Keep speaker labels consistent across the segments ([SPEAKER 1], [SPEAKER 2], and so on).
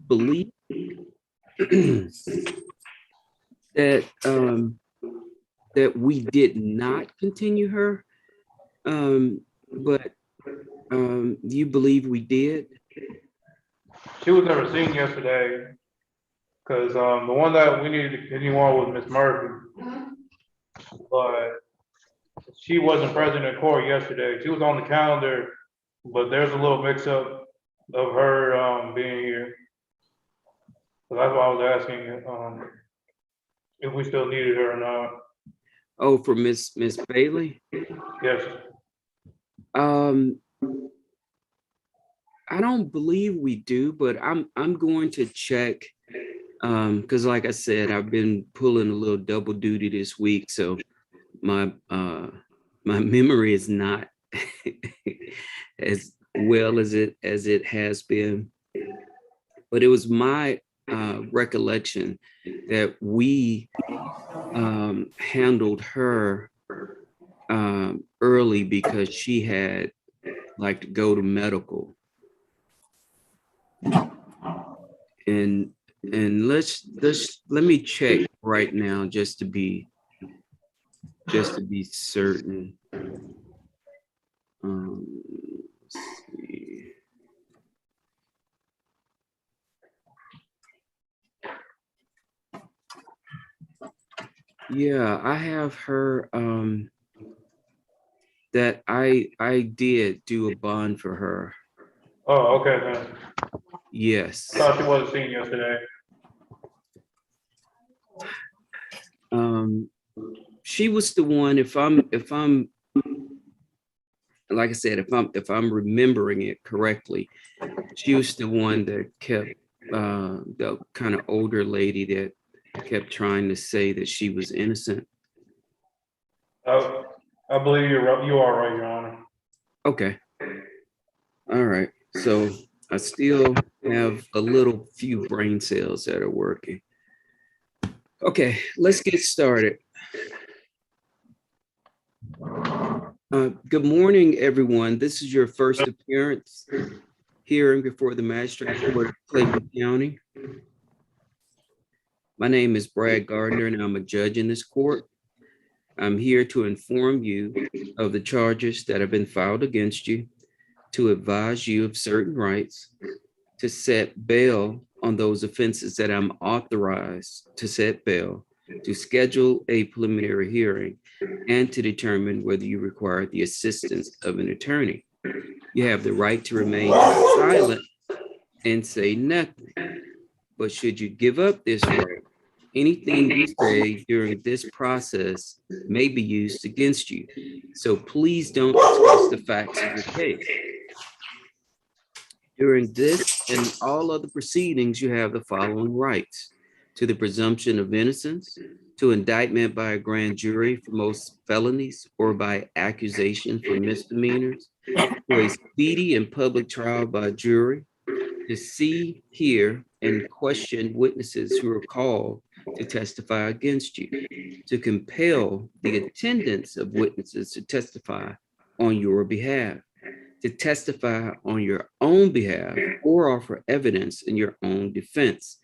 [SPEAKER 1] believe that that we did not continue her, but do you believe we did?
[SPEAKER 2] She was never seen yesterday because the one that we needed to continue on was Miss Murphy, but she wasn't present in court yesterday. She was on the calendar, but there's a little mix up of her being here. So that's why I was asking if we still needed her or not.
[SPEAKER 1] Oh, for Miss Bailey.
[SPEAKER 2] Yes.
[SPEAKER 1] Um, I don't believe we do, but I'm going to check. Because like I said, I've been pulling a little double duty this week, so my my memory is not as well as it has been. But it was my recollection that we handled her early because she had like to go to medical, and let me check right now just to be certain. Let's see. Yeah, I have her that I did do a bond for her.
[SPEAKER 2] Oh, okay then. I
[SPEAKER 1] Yes.
[SPEAKER 2] thought she wasn't seen yesterday.
[SPEAKER 1] Um she was the one, if I'm like I said, if I'm remembering it correctly, she was the one that kept the kind of older lady that kept trying to say that she was innocent.
[SPEAKER 2] I, I believe you are right, Your Honor.
[SPEAKER 1] Okay. All right. So I still have a little few brain cells that are working. Okay, let's get started. Good morning, everyone. This is your first appearance hearing before the Magistrate Court of Clayton County. My name is Brad Gardner, and I'm a judge in this court. I'm here to inform you of the charges that have been filed against you, to advise you of certain rights, to set bail on those offenses that I'm authorized to set bail, to schedule a preliminary hearing, and to determine whether you require the assistance of an attorney. You have the right to remain silent and say nothing. But should you give up this right, anything you say during this process may be used against you. So please don't discuss the facts of your case. During this and all other proceedings, you have the following rights: to the presumption of innocence, to indictment by a grand jury for most felonies or by accusation for misdemeanors, to a speedy and public trial by jury, to see, hear, and question witnesses who are called to testify against you, to compel the attendance of witnesses to testify on your behalf, to testify on your own behalf or offer evidence in your own defense,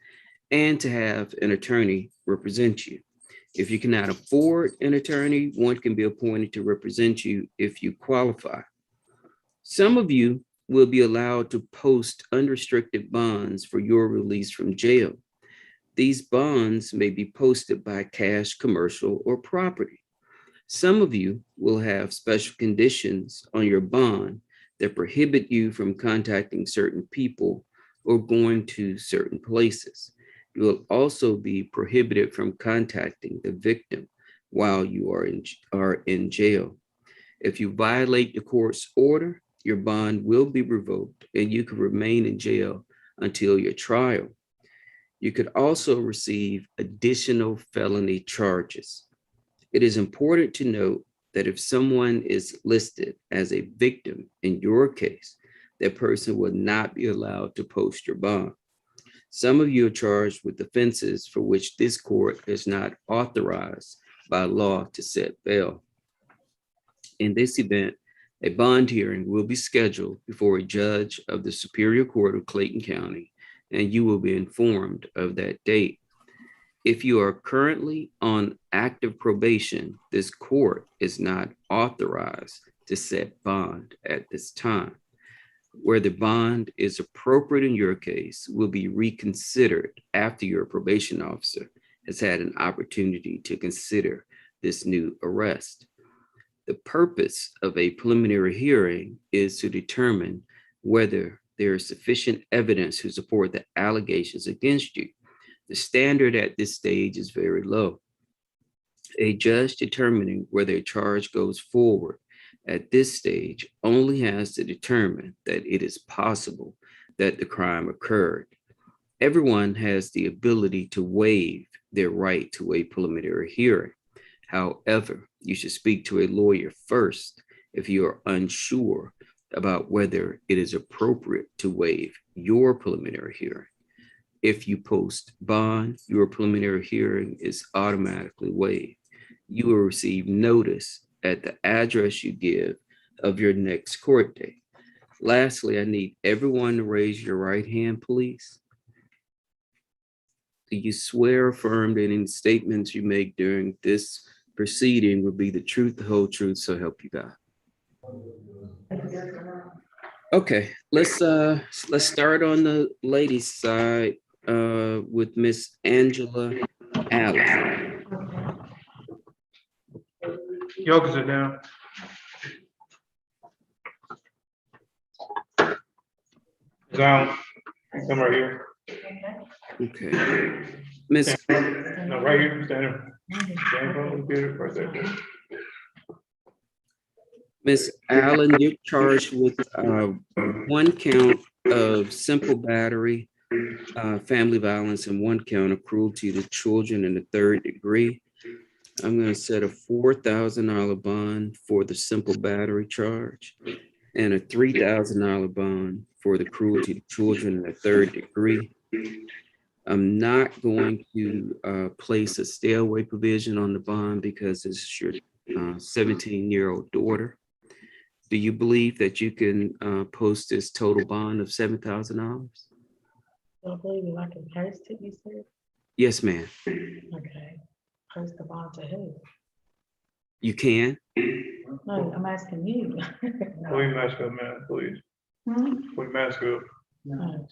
[SPEAKER 1] and to have an attorney represent you. If you cannot afford an attorney, one can be appointed to represent you if you qualify. Some of you will be allowed to post unrestricted bonds for your release from jail. These bonds may be posted by cash, commercial, or property. Some of you will have special conditions on your bond that prohibit you from contacting certain people or going to certain places. You will also be prohibited from contacting the victim while you are in jail. If you violate the court's order, your bond will be revoked and you can remain in jail until your trial. You could also receive additional felony charges. It is important to note that if someone is listed as a victim in your case, that person will not be allowed to post your bond. Some of you are charged with offenses for which this court is not authorized by law to set bail. In this event, a bond hearing will be scheduled before a judge of the Superior Court of Clayton County and you will be informed of that date. If you are currently on active probation, this court is not authorized to set bond at this time. Where the bond is appropriate in your case will be reconsidered after your probation officer has had an opportunity to consider this new arrest. The purpose of a preliminary hearing is to determine whether there is sufficient evidence to support the allegations against you. The standard at this stage is very low. A judge determining whether a charge goes forward at this stage only has to determine that it is possible that the crime occurred. Everyone has the ability to waive their right to a preliminary hearing. However, you should speak to a lawyer first if you are unsure about whether it is appropriate to waive your preliminary hearing. If you post bond, your preliminary hearing is automatically waived. You will receive notice at the address you give of your next court date. Lastly, I need everyone to raise your right hand, please. Do you swear or affirm that any statements you make during this proceeding will be the truth, the whole truth, so help you God? Okay, let's start on the ladies' side with Miss Angela Allen.
[SPEAKER 2] Y'all can sit down. Down. Come right here.
[SPEAKER 1] Okay, Miss.
[SPEAKER 2] No, right here. Stand there. Stand in front of the computer, right there.
[SPEAKER 1] Miss Allen, you're charged with one count of simple battery, family violence, and one count of cruelty to children in the third degree. I'm going to set a $4,000 bond for the simple battery charge and a $3,000 bond for the cruelty to children in the third degree. I'm not going to place a stay away provision on the bond because it's your 17-year-old daughter. Do you believe that you can post this total bond of $7,000?
[SPEAKER 3] I believe if I can post it, you said?
[SPEAKER 1] Yes, ma'am.
[SPEAKER 3] Okay. Post the bond to who?
[SPEAKER 1] You can?
[SPEAKER 3] No, I'm asking you.
[SPEAKER 2] Put your mask up, man, please.
[SPEAKER 3] Hmm?
[SPEAKER 2] Put your mask up.
[SPEAKER 3] No.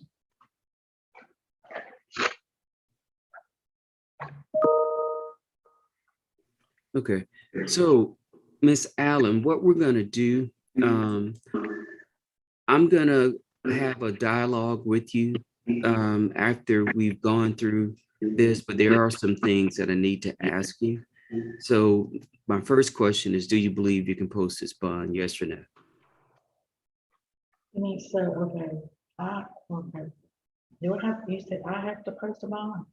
[SPEAKER 1] Okay. So, Miss Allen, what we're going to do, I'm going to have a dialogue with you after we've gone through this, but there are some things that I need to ask you. So my first question is, do you believe you can post this bond? Yes or no?
[SPEAKER 3] You mean, so, okay, okay. Do I have, you said I have to post a bond?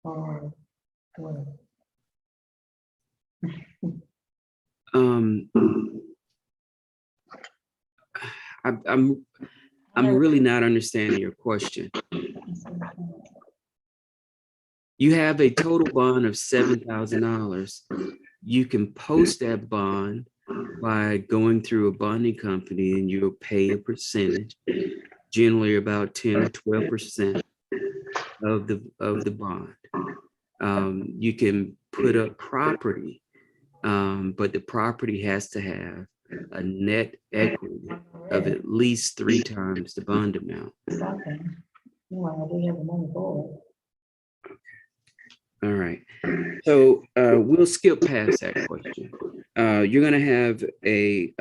[SPEAKER 3] Or what?
[SPEAKER 1] Um, I'm really not understanding your question. You have a total bond of $7,000. You can post that bond by going through a bonding company and you'll pay a percentage, generally about 10 or 12% of the bond. You can put up property, but the property has to have a net equity of at least 3 times the bond amount.
[SPEAKER 3] Something. Well, I do have the money for it.
[SPEAKER 1] All right. So we'll skip past that question. You're going to have a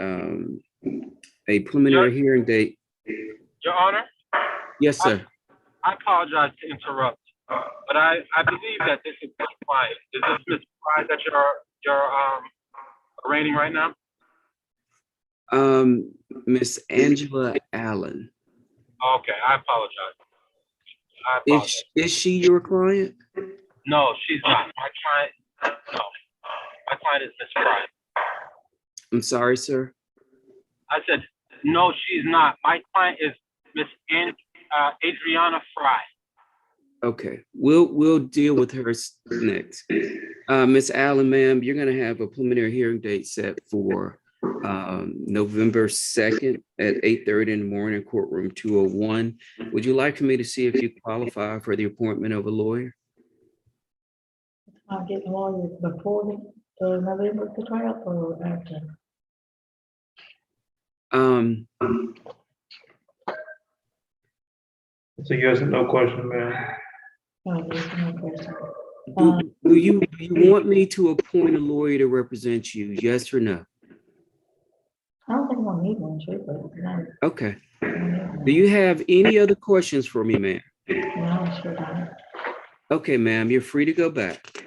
[SPEAKER 1] preliminary hearing date.
[SPEAKER 4] Your Honor,
[SPEAKER 1] Yes, sir.
[SPEAKER 4] I apologize to interrupt, but I believe that this is Miss Client. Is this Miss Client that you're arraigning right now?
[SPEAKER 1] Miss Angela Allen.
[SPEAKER 4] Okay, I apologize. I apologize.
[SPEAKER 1] Is she your client?
[SPEAKER 4] No, she's not. My client, no. My client is Miss Fry.
[SPEAKER 1] I'm sorry, sir.
[SPEAKER 4] I said, no, she's not. My client is Miss Adriana Fry.
[SPEAKER 1] Okay, we'll deal with her next. Miss Allen, ma'am, you're going to have a preliminary hearing date set for November 2nd at 8:30 in the morning, courtroom 201. Would you like for me to see if you qualify for the appointment of a lawyer?
[SPEAKER 3] I'll get lawyers before the November the 12th or after.
[SPEAKER 1] Um,
[SPEAKER 2] It's a yes or no question, man.
[SPEAKER 3] Oh, there's no question.
[SPEAKER 1] do you want me to appoint a lawyer to represent you? Yes or no?
[SPEAKER 3] I don't think I'm gonna need one, too, but no.
[SPEAKER 1] Okay.
[SPEAKER 3] I don't need one.
[SPEAKER 1] Do you have any other questions for me, ma'am?
[SPEAKER 3] No, I sure don't.
[SPEAKER 1] Okay, ma'am, you're free to go back.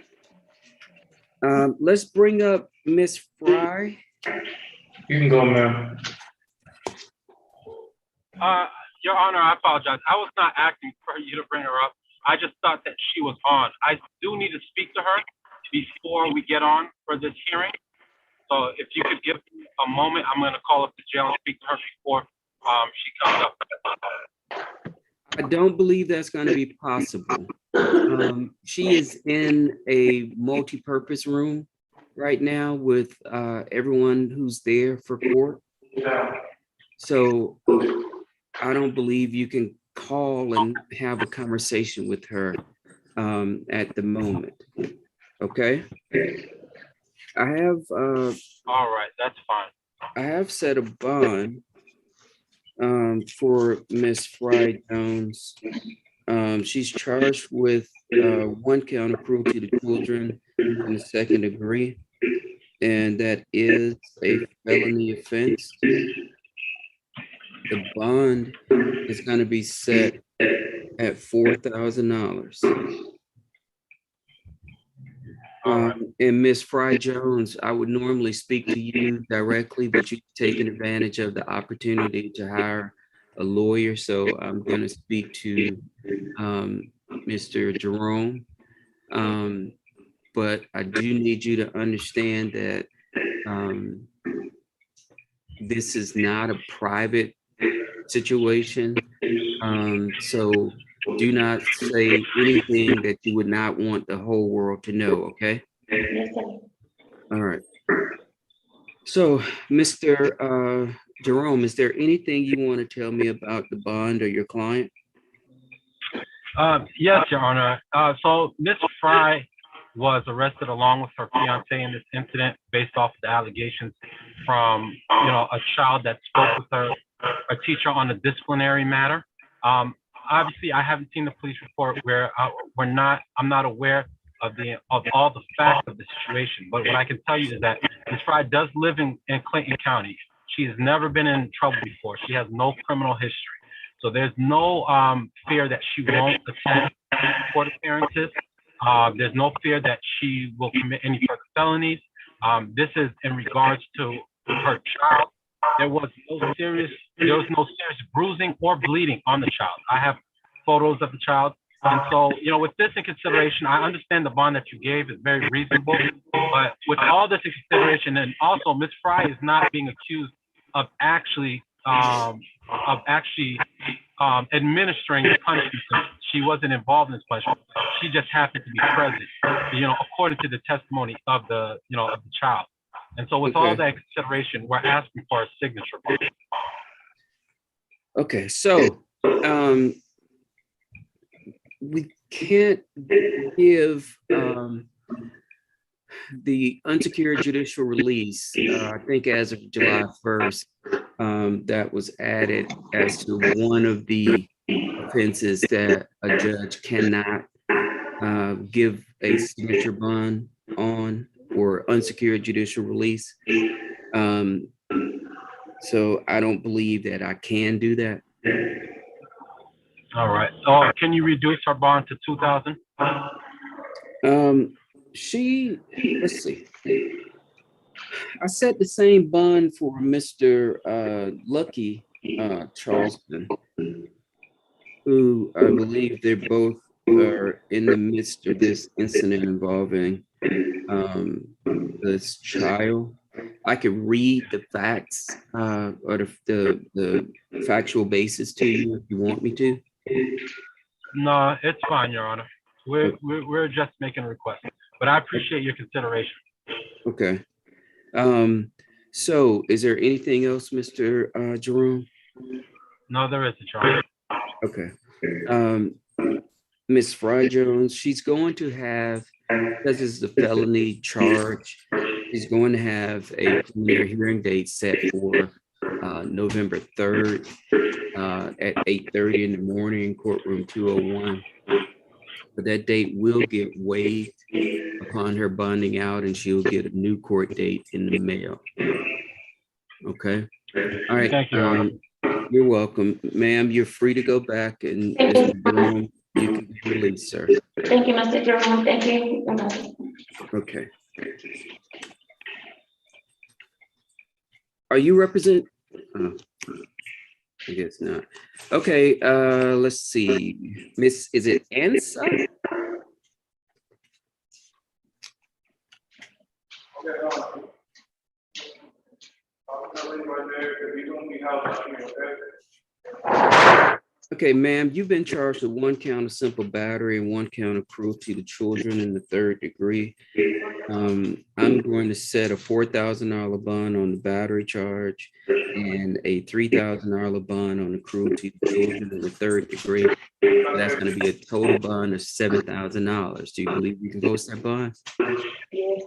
[SPEAKER 1] Let's bring up Miss Fry.
[SPEAKER 2] You can go, man.
[SPEAKER 4] Your Honor, I apologize. I was not asking for you to bring her up. I just thought that she was on. I do need to speak to her before we get on for this hearing. So if you could give me a moment, I'm going to call up the jail and speak to her before she comes up.
[SPEAKER 1] I don't believe that's going to be possible. She is in a multi-purpose room right now with everyone who's there for court. So I don't believe you can call and have a conversation with her at the moment. Okay. I have
[SPEAKER 4] All right, that's fine.
[SPEAKER 1] I have set a bond for Miss Fry Jones. She's charged with 1 count of cruelty to children in the 2nd degree, and that is a felony offense. The bond is going to be set at $4,000. And Miss Fry Jones, I would normally speak to you directly, but you've taken advantage of the opportunity to hire a lawyer. So I'm going to speak to Mr. Jerome. But I do need you to understand that this is not a private situation. So do not say anything that you would not want the whole world to know, okay?
[SPEAKER 3] Yes, sir.
[SPEAKER 1] All right. So, Mr. Jerome, is there anything you want to tell me about the bond or your client?
[SPEAKER 4] Yes, Your Honor. So Ms. Fry was arrested along with her fiance in this incident based off of the allegations from, a child that spoke with her, a teacher on a disciplinary matter. Obviously, I haven't seen the police report where I'm not aware of all the facts of the situation. But what I can tell you is that Ms. Fry does live in Clinton County. She has never been in trouble before. She has no criminal history. So there's no fear that she won't attend court appearances. There's no fear that she will commit any further felonies. This is in regards to her child. There was no serious bruising or bleeding on the child. I have photos of the child. And so, with this in consideration, I understand the bond that you gave is very reasonable, but with all this in consideration, and also Ms. Fry is not being accused of actually administering the punishment. She wasn't involved in this punishment. She just happened to be present, according to the testimony of the child. And so with all that consideration, we're asking for a signature bond.
[SPEAKER 1] Okay, so we can't give the unsecured judicial release, I think as of July 1st, that was added as to one of the offenses that a judge cannot give a signature bond on, or unsecured judicial release. So I don't believe that I can do that.
[SPEAKER 4] All right. So can you reduce her bond to $2,000?
[SPEAKER 1] Let's see. I set the same bond for Mr. Lucky Charleston, who I believe they both are in the midst of this incident involving this child. I could read the facts or the factual basis to you if you want me to.
[SPEAKER 4] No, it's fine, Your Honor. We're just making a request, but I appreciate your consideration.
[SPEAKER 1] Okay. So is there anything else, Mr. Jerome?
[SPEAKER 4] No, there is a charge.
[SPEAKER 1] Okay. Um, Ms. Fry Jones, she's going to have, because it's a felony charge, she's going to have a preliminary hearing date set for November 3rd at 8:30 in the morning, courtroom 201. But that date will get waived upon her bonding out, and she'll get a new court date in the mail. Okay. All right.
[SPEAKER 4] Thank you, Your Honor.
[SPEAKER 1] You're welcome, ma'am. You're free to go back, and
[SPEAKER 5] Thank
[SPEAKER 1] Mr.
[SPEAKER 5] you.
[SPEAKER 1] Jerome, you can be released, sir.
[SPEAKER 5] Thank you, Mr. Jerome. Thank you.
[SPEAKER 1] Okay. Are you represent? I guess not. Okay, let's see. Miss, is it Ansa? Okay, ma'am, you've been charged with 1 count of simple battery and 1 count of cruelty to children in the 3rd degree. I'm going to set a $4,000 bond on the battery charge and a $3,000 bond on the cruelty to children in the 3rd degree. That's going to be a total bond of $7,000. Do you believe you can post that bond?
[SPEAKER 5] Yes.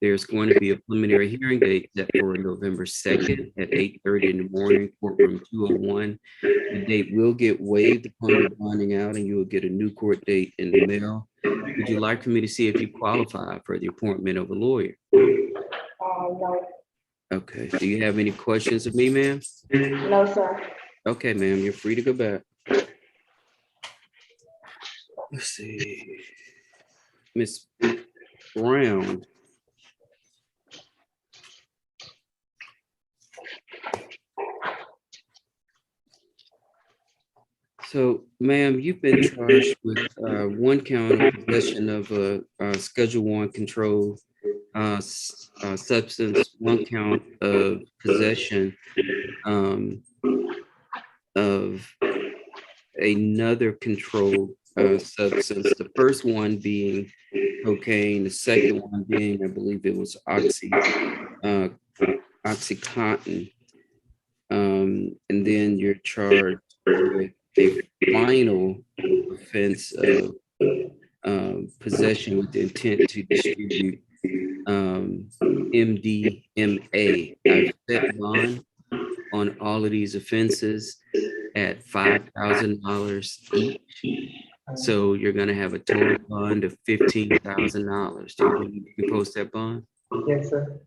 [SPEAKER 1] There's going to be a preliminary hearing date set for November 2nd at 8:30 in the morning, courtroom 201. The date will get waived upon your bonding out, and you will get a new court date in the mail. Would you like for me to see if you qualify for the appointment of a lawyer?
[SPEAKER 5] No.
[SPEAKER 1] Okay. Do you have any questions of me, ma'am?
[SPEAKER 5] No, sir.
[SPEAKER 1] Okay, ma'am, you're free to go back. Let's see. Miss Brown. So, ma'am, you've been charged with 1 count of possession of a Schedule 1 controlled substance, 1 count of possession of another controlled substance. The first one being cocaine, the second one being, I believe it was Oxycontin. And then you're charged with a final offense of possession with the intent to distribute MDMA. I've set bond on all of these offenses at $5,000 each. So you're going to have a total bond of $15,000. Do you believe you can post that bond?
[SPEAKER 6] Yes, sir.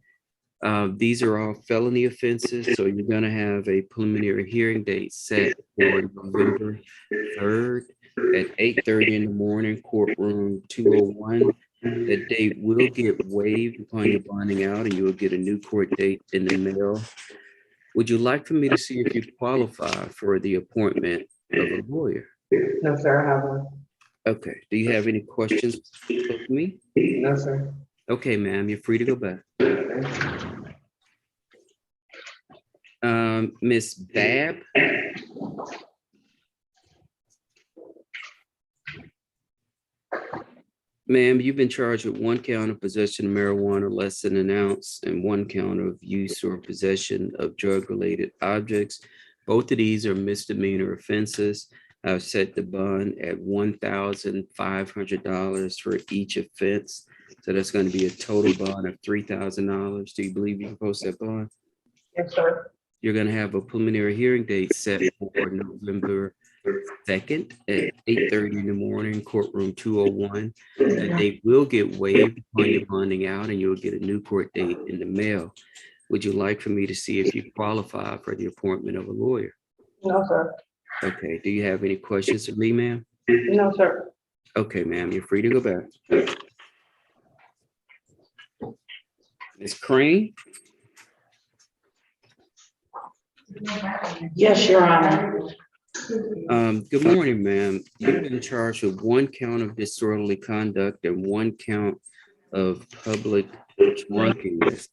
[SPEAKER 1] These are all felony offenses, so you're going to have a preliminary hearing date set for November 3rd at 8:30 in the morning, courtroom 201. That date will get waived upon your bonding out, and you will get a new court date in the mail. Would you like for me to see if you qualify for the appointment of a lawyer?
[SPEAKER 6] No, sir, I have one.
[SPEAKER 1] Okay. Do you have any questions of me?
[SPEAKER 6] No, sir.
[SPEAKER 1] Okay, ma'am, you're free to go back. Miss Babb. Ma'am, you've been charged with 1 count of possession of marijuana less than an ounce and 1 count of use or possession of drug-related objects. Both of these are misdemeanor offenses. I've set the bond at $1,500 for each offense. So that's going to be a total bond of $3,000. Do you believe you can post that bond?
[SPEAKER 6] Yes, sir.
[SPEAKER 1] You're going to have a preliminary hearing date set for November 2nd at 8:30 in the morning, courtroom 201. That date will get waived upon your bonding out, and you'll get a new court date in the mail. Would you like for me to see if you qualify for the appointment of a lawyer?
[SPEAKER 6] No, sir.
[SPEAKER 1] Okay. Do you have any questions of me, ma'am?
[SPEAKER 6] No, sir.
[SPEAKER 1] Okay, ma'am, you're free to go back. Ms. Crane?
[SPEAKER 3] Yes, Your Honor.
[SPEAKER 1] Good morning, ma'am. You've been charged with 1 count of disorderly conduct and 1 count of public drunkenness.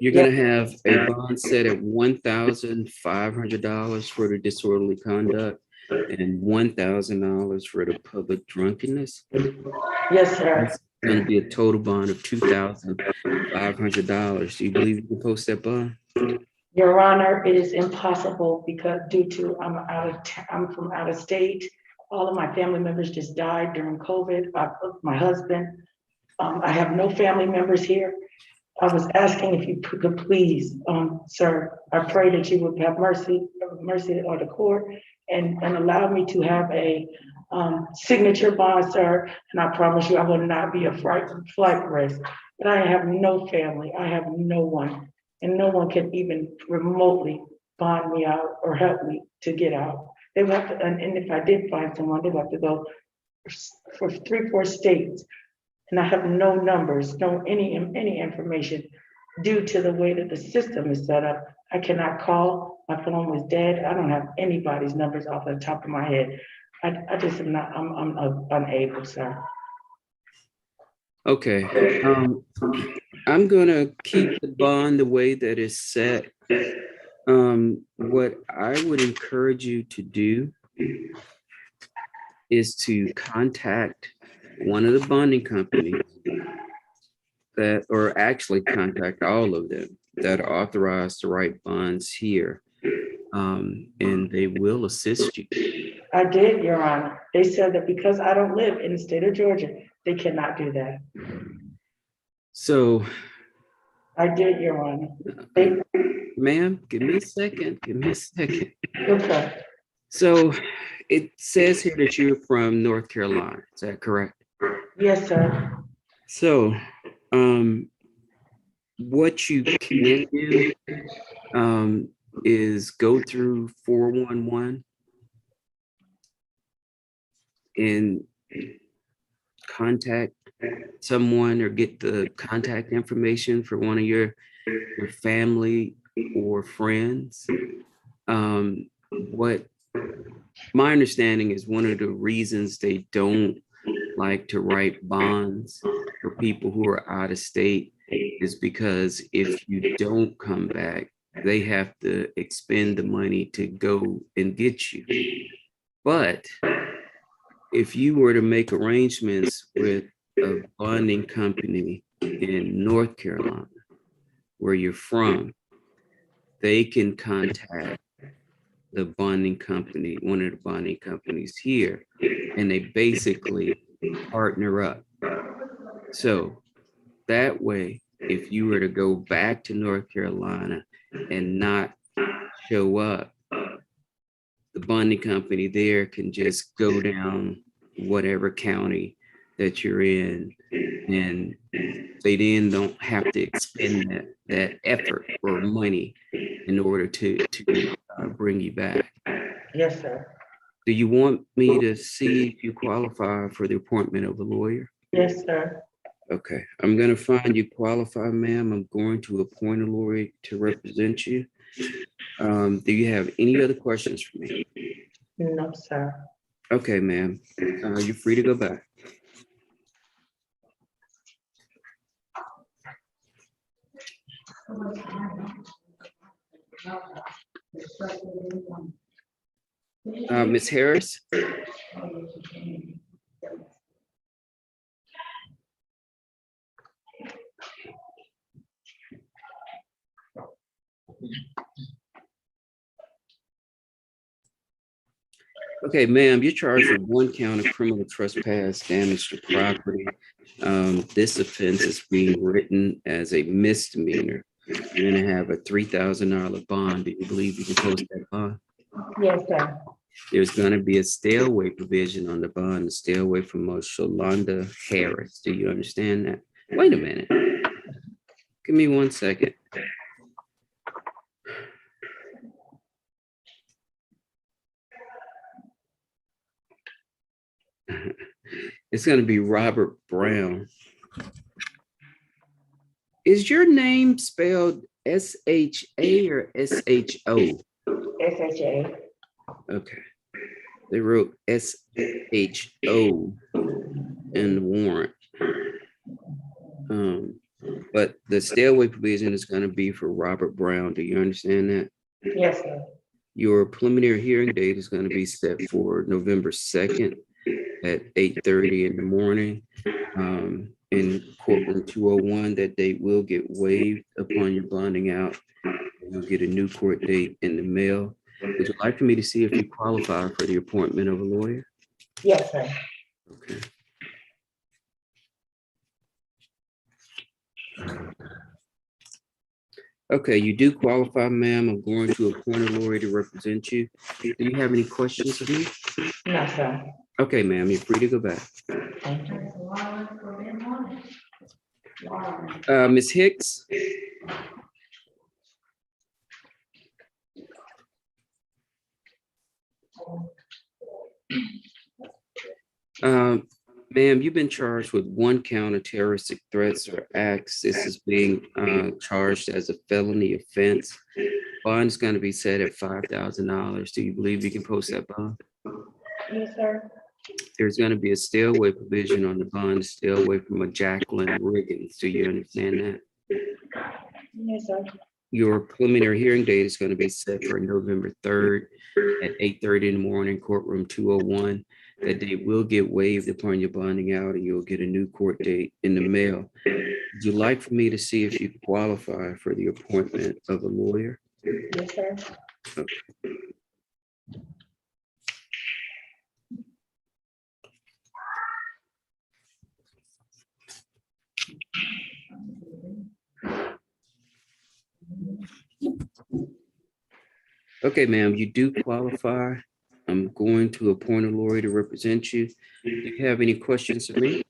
[SPEAKER 1] You're gonna have a bond set at $1,500 for the disorderly conduct and $1,000 for the public drunkenness.
[SPEAKER 3] Yes, sir.
[SPEAKER 1] going to be a total bond of $2,500. Do you believe you can post that bond?
[SPEAKER 3] Your Honor, it is impossible because due to, I'm from out of state. All of my family members just died during COVID. My husband, I have no family members here. I was asking if you could please, sir, I pray that you would have mercy on the court and allow me to have a signature bond, sir. And I promise you, I will not be a flight risk. But I have no family. I have no one. And no one can even remotely bond me out or help me to get out. They would have to, and if I did find someone, they would have to go for 3-4 states. And I have no numbers, any information due to the way that the system is set up. I cannot call, my phone was dead. I don't have anybody's numbers off the top of my head. I just am not, I'm unable, sir.
[SPEAKER 1] Okay. I'm gonna keep the bond the way that it's set. What I would encourage you to do is to contact one of the bonding companies that, or actually contact all of them that are authorized to write bonds here. And they will assist you.
[SPEAKER 3] I did, Your Honor. They said that because I don't live in the state of Georgia, they cannot do that.
[SPEAKER 1] So,
[SPEAKER 3] I did, Your Honor.
[SPEAKER 1] ma'am, give me a second.
[SPEAKER 3] Okay.
[SPEAKER 1] So it says here that you're from North Carolina. Is that correct?
[SPEAKER 3] Yes, sir.
[SPEAKER 1] So, what you can do is go through 411 and contact someone or get the contact information for one of your family or friends. What my understanding is, one of the reasons they don't like to write bonds for people who are out of state is because if you don't come back, they have to expend the money to go and get you. But if you were to make arrangements with a bonding company in North Carolina, where you're from, they can contact the bonding company, one of the bonding companies here, and they basically partner up. So that way, if you were to go back to North Carolina and not show up, the bonding company there can just go down whatever county that you're in, and they then don't have to expend that effort or money in order to bring you back.
[SPEAKER 3] Yes, sir.
[SPEAKER 1] Do you want me to see if you qualify for the appointment of a lawyer?
[SPEAKER 3] Yes, sir.
[SPEAKER 1] Okay, I'm gonna find you qualified, ma'am. I'm going to appoint a lawyer to represent you. Do you have any other questions for me?
[SPEAKER 3] No, sir.
[SPEAKER 1] Okay, ma'am, you're free to go back. Ms. Harris? Okay, ma'am, you're charged with 1 count of criminal trespass, damage to property. This offense is being written as a misdemeanor. You're gonna have a $3,000 bond. Do you believe you can post that bond?
[SPEAKER 3] Yes, sir.
[SPEAKER 1] There's gonna be a stay away provision on the bond, to stay away from Shalonda Harris. Do you understand that? Wait a minute. Give me 1 second. It's gonna be Robert Brown. Is your name spelled S-H-A or S-H-O?
[SPEAKER 3] SHA.
[SPEAKER 1] Okay. They wrote S-H-O in the warrant. But the stay away provision is going to be for Robert Brown. Do you understand that?
[SPEAKER 3] Yes, sir.
[SPEAKER 1] Your preliminary hearing date is going to be set for November 2nd at 8:30 in the morning. in courtroom 201. That date will get waived upon your bonding out. You'll get a new court date in the mail. Would you like for me to see if you qualify for the appointment of a lawyer?
[SPEAKER 6] Yes, sir.
[SPEAKER 1] Okay. Okay, you do qualify, ma'am. I'm going to appoint a lawyer to represent you. Do you have any questions of me?
[SPEAKER 6] No, sir.
[SPEAKER 1] Okay, ma'am, you're free to go back.
[SPEAKER 6] Thank you.
[SPEAKER 1] Ms. Hicks? Ma'am, you've been charged with one count of terroristic threats or acts. This is being charged as a felony offense. Bond is going to be set at $5,000. Do you believe you can post that bond?
[SPEAKER 6] Yes, sir.
[SPEAKER 1] There's going to be a stay away provision on the bond to stay away from a Jacqueline Riggins. Do you understand that?
[SPEAKER 6] Yes, sir.
[SPEAKER 1] Your preliminary hearing date is going to be set for November 3rd at 8:30 in the morning, courtroom 201. That date will get waived upon your bonding out, and you'll get a new court date in the mail. Would you like for me to see if you qualify for the appointment of a lawyer?
[SPEAKER 6] Yes, sir.
[SPEAKER 1] Okay, ma'am, you do qualify. I'm going to appoint a lawyer to represent you. Do you have any questions of me?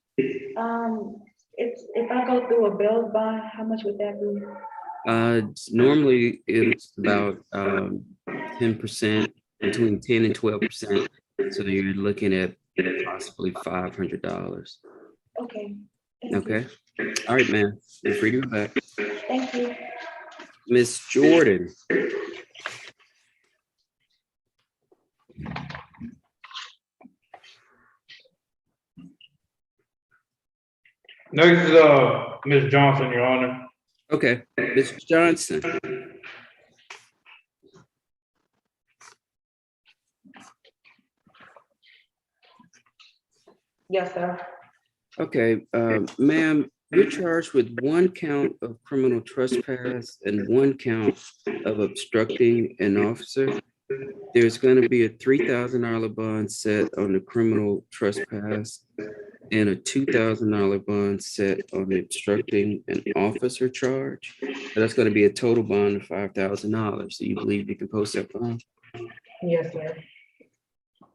[SPEAKER 3] If I go through a bail bond, how much would that be?
[SPEAKER 1] Normally it's about 10%, between 10 and 12%. So you're looking at possibly $500.
[SPEAKER 3] Okay.
[SPEAKER 1] Okay. All right, ma'am. You're free to go back.
[SPEAKER 3] Thank you.
[SPEAKER 1] Miss Jordan.
[SPEAKER 2] Next is, Ms. Johnson, Your Honor.
[SPEAKER 1] Okay, Ms. Johnson.
[SPEAKER 6] Yes, sir.
[SPEAKER 1] Okay, ma'am, you're charged with one count of criminal trespass and one count of obstructing an officer. There's going to be a $3,000 bond set on the criminal trespass and a $2,000 bond set on the obstructing an officer charge. So that's going to be a total bond of $5,000. Do you believe you can post that bond?
[SPEAKER 6] Yes, sir.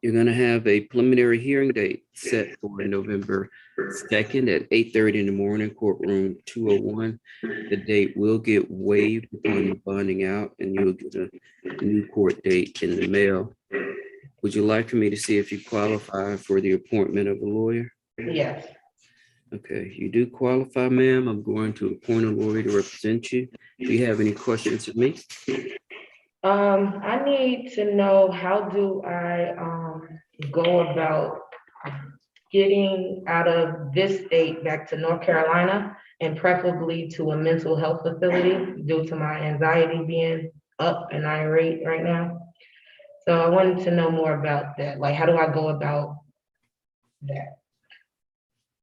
[SPEAKER 1] You're going to have a preliminary hearing date set for November 2nd at 8:30 in the morning, courtroom 201. The date will get waived upon your bonding out, and you'll get a new court date in the mail. Would you like for me to see if you qualify for the appointment of a lawyer?
[SPEAKER 6] Yes.
[SPEAKER 1] Okay, you do qualify, ma'am. I'm going to appoint a lawyer to represent you. Do you have any questions of me?
[SPEAKER 6] I need to know, how do I go about getting out of this state back to North Carolina, and preferably to a mental health facility due to my anxiety being up and irate right now. So I wanted to know more about that. Like, how do I go about that?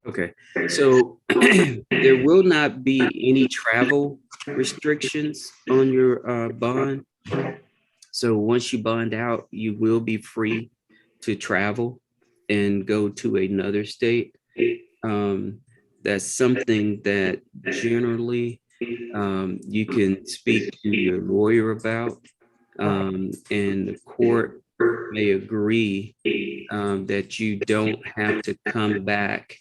[SPEAKER 1] Okay, so there will not be any travel restrictions on your bond. So once you bond out, you will be free to travel and go to another state. That's something that generally you can speak to your lawyer about, and the court may agree that you don't have to come back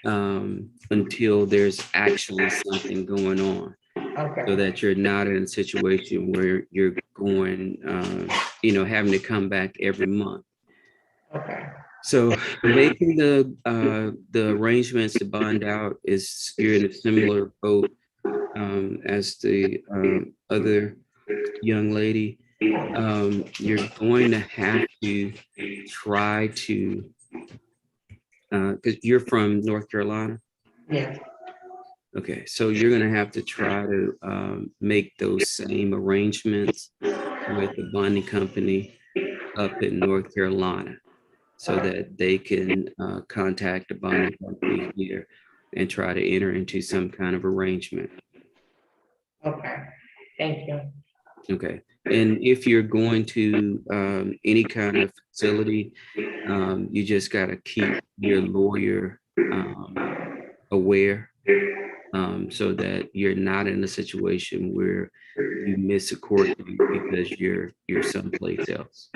[SPEAKER 1] until there's actually something going on, so
[SPEAKER 6] Okay,
[SPEAKER 1] that you're not in a situation where you're going, having to come back every month.
[SPEAKER 6] okay,
[SPEAKER 1] So making the arrangements to bond out is, you're in a similar boat as the other young lady. You're going to have to try to, because you're from North Carolina.
[SPEAKER 6] yes,
[SPEAKER 1] Okay, so you're gonna have to try to make those same arrangements with the bonding company up in North Carolina, so that they can contact the bonding company here. and try to enter into some kind of arrangement.
[SPEAKER 6] Okay, thank you.
[SPEAKER 1] Okay. And if you're going to any kind of facility, you just got to keep your lawyer aware, so that you're not in a situation where you miss a court date because you're someplace else.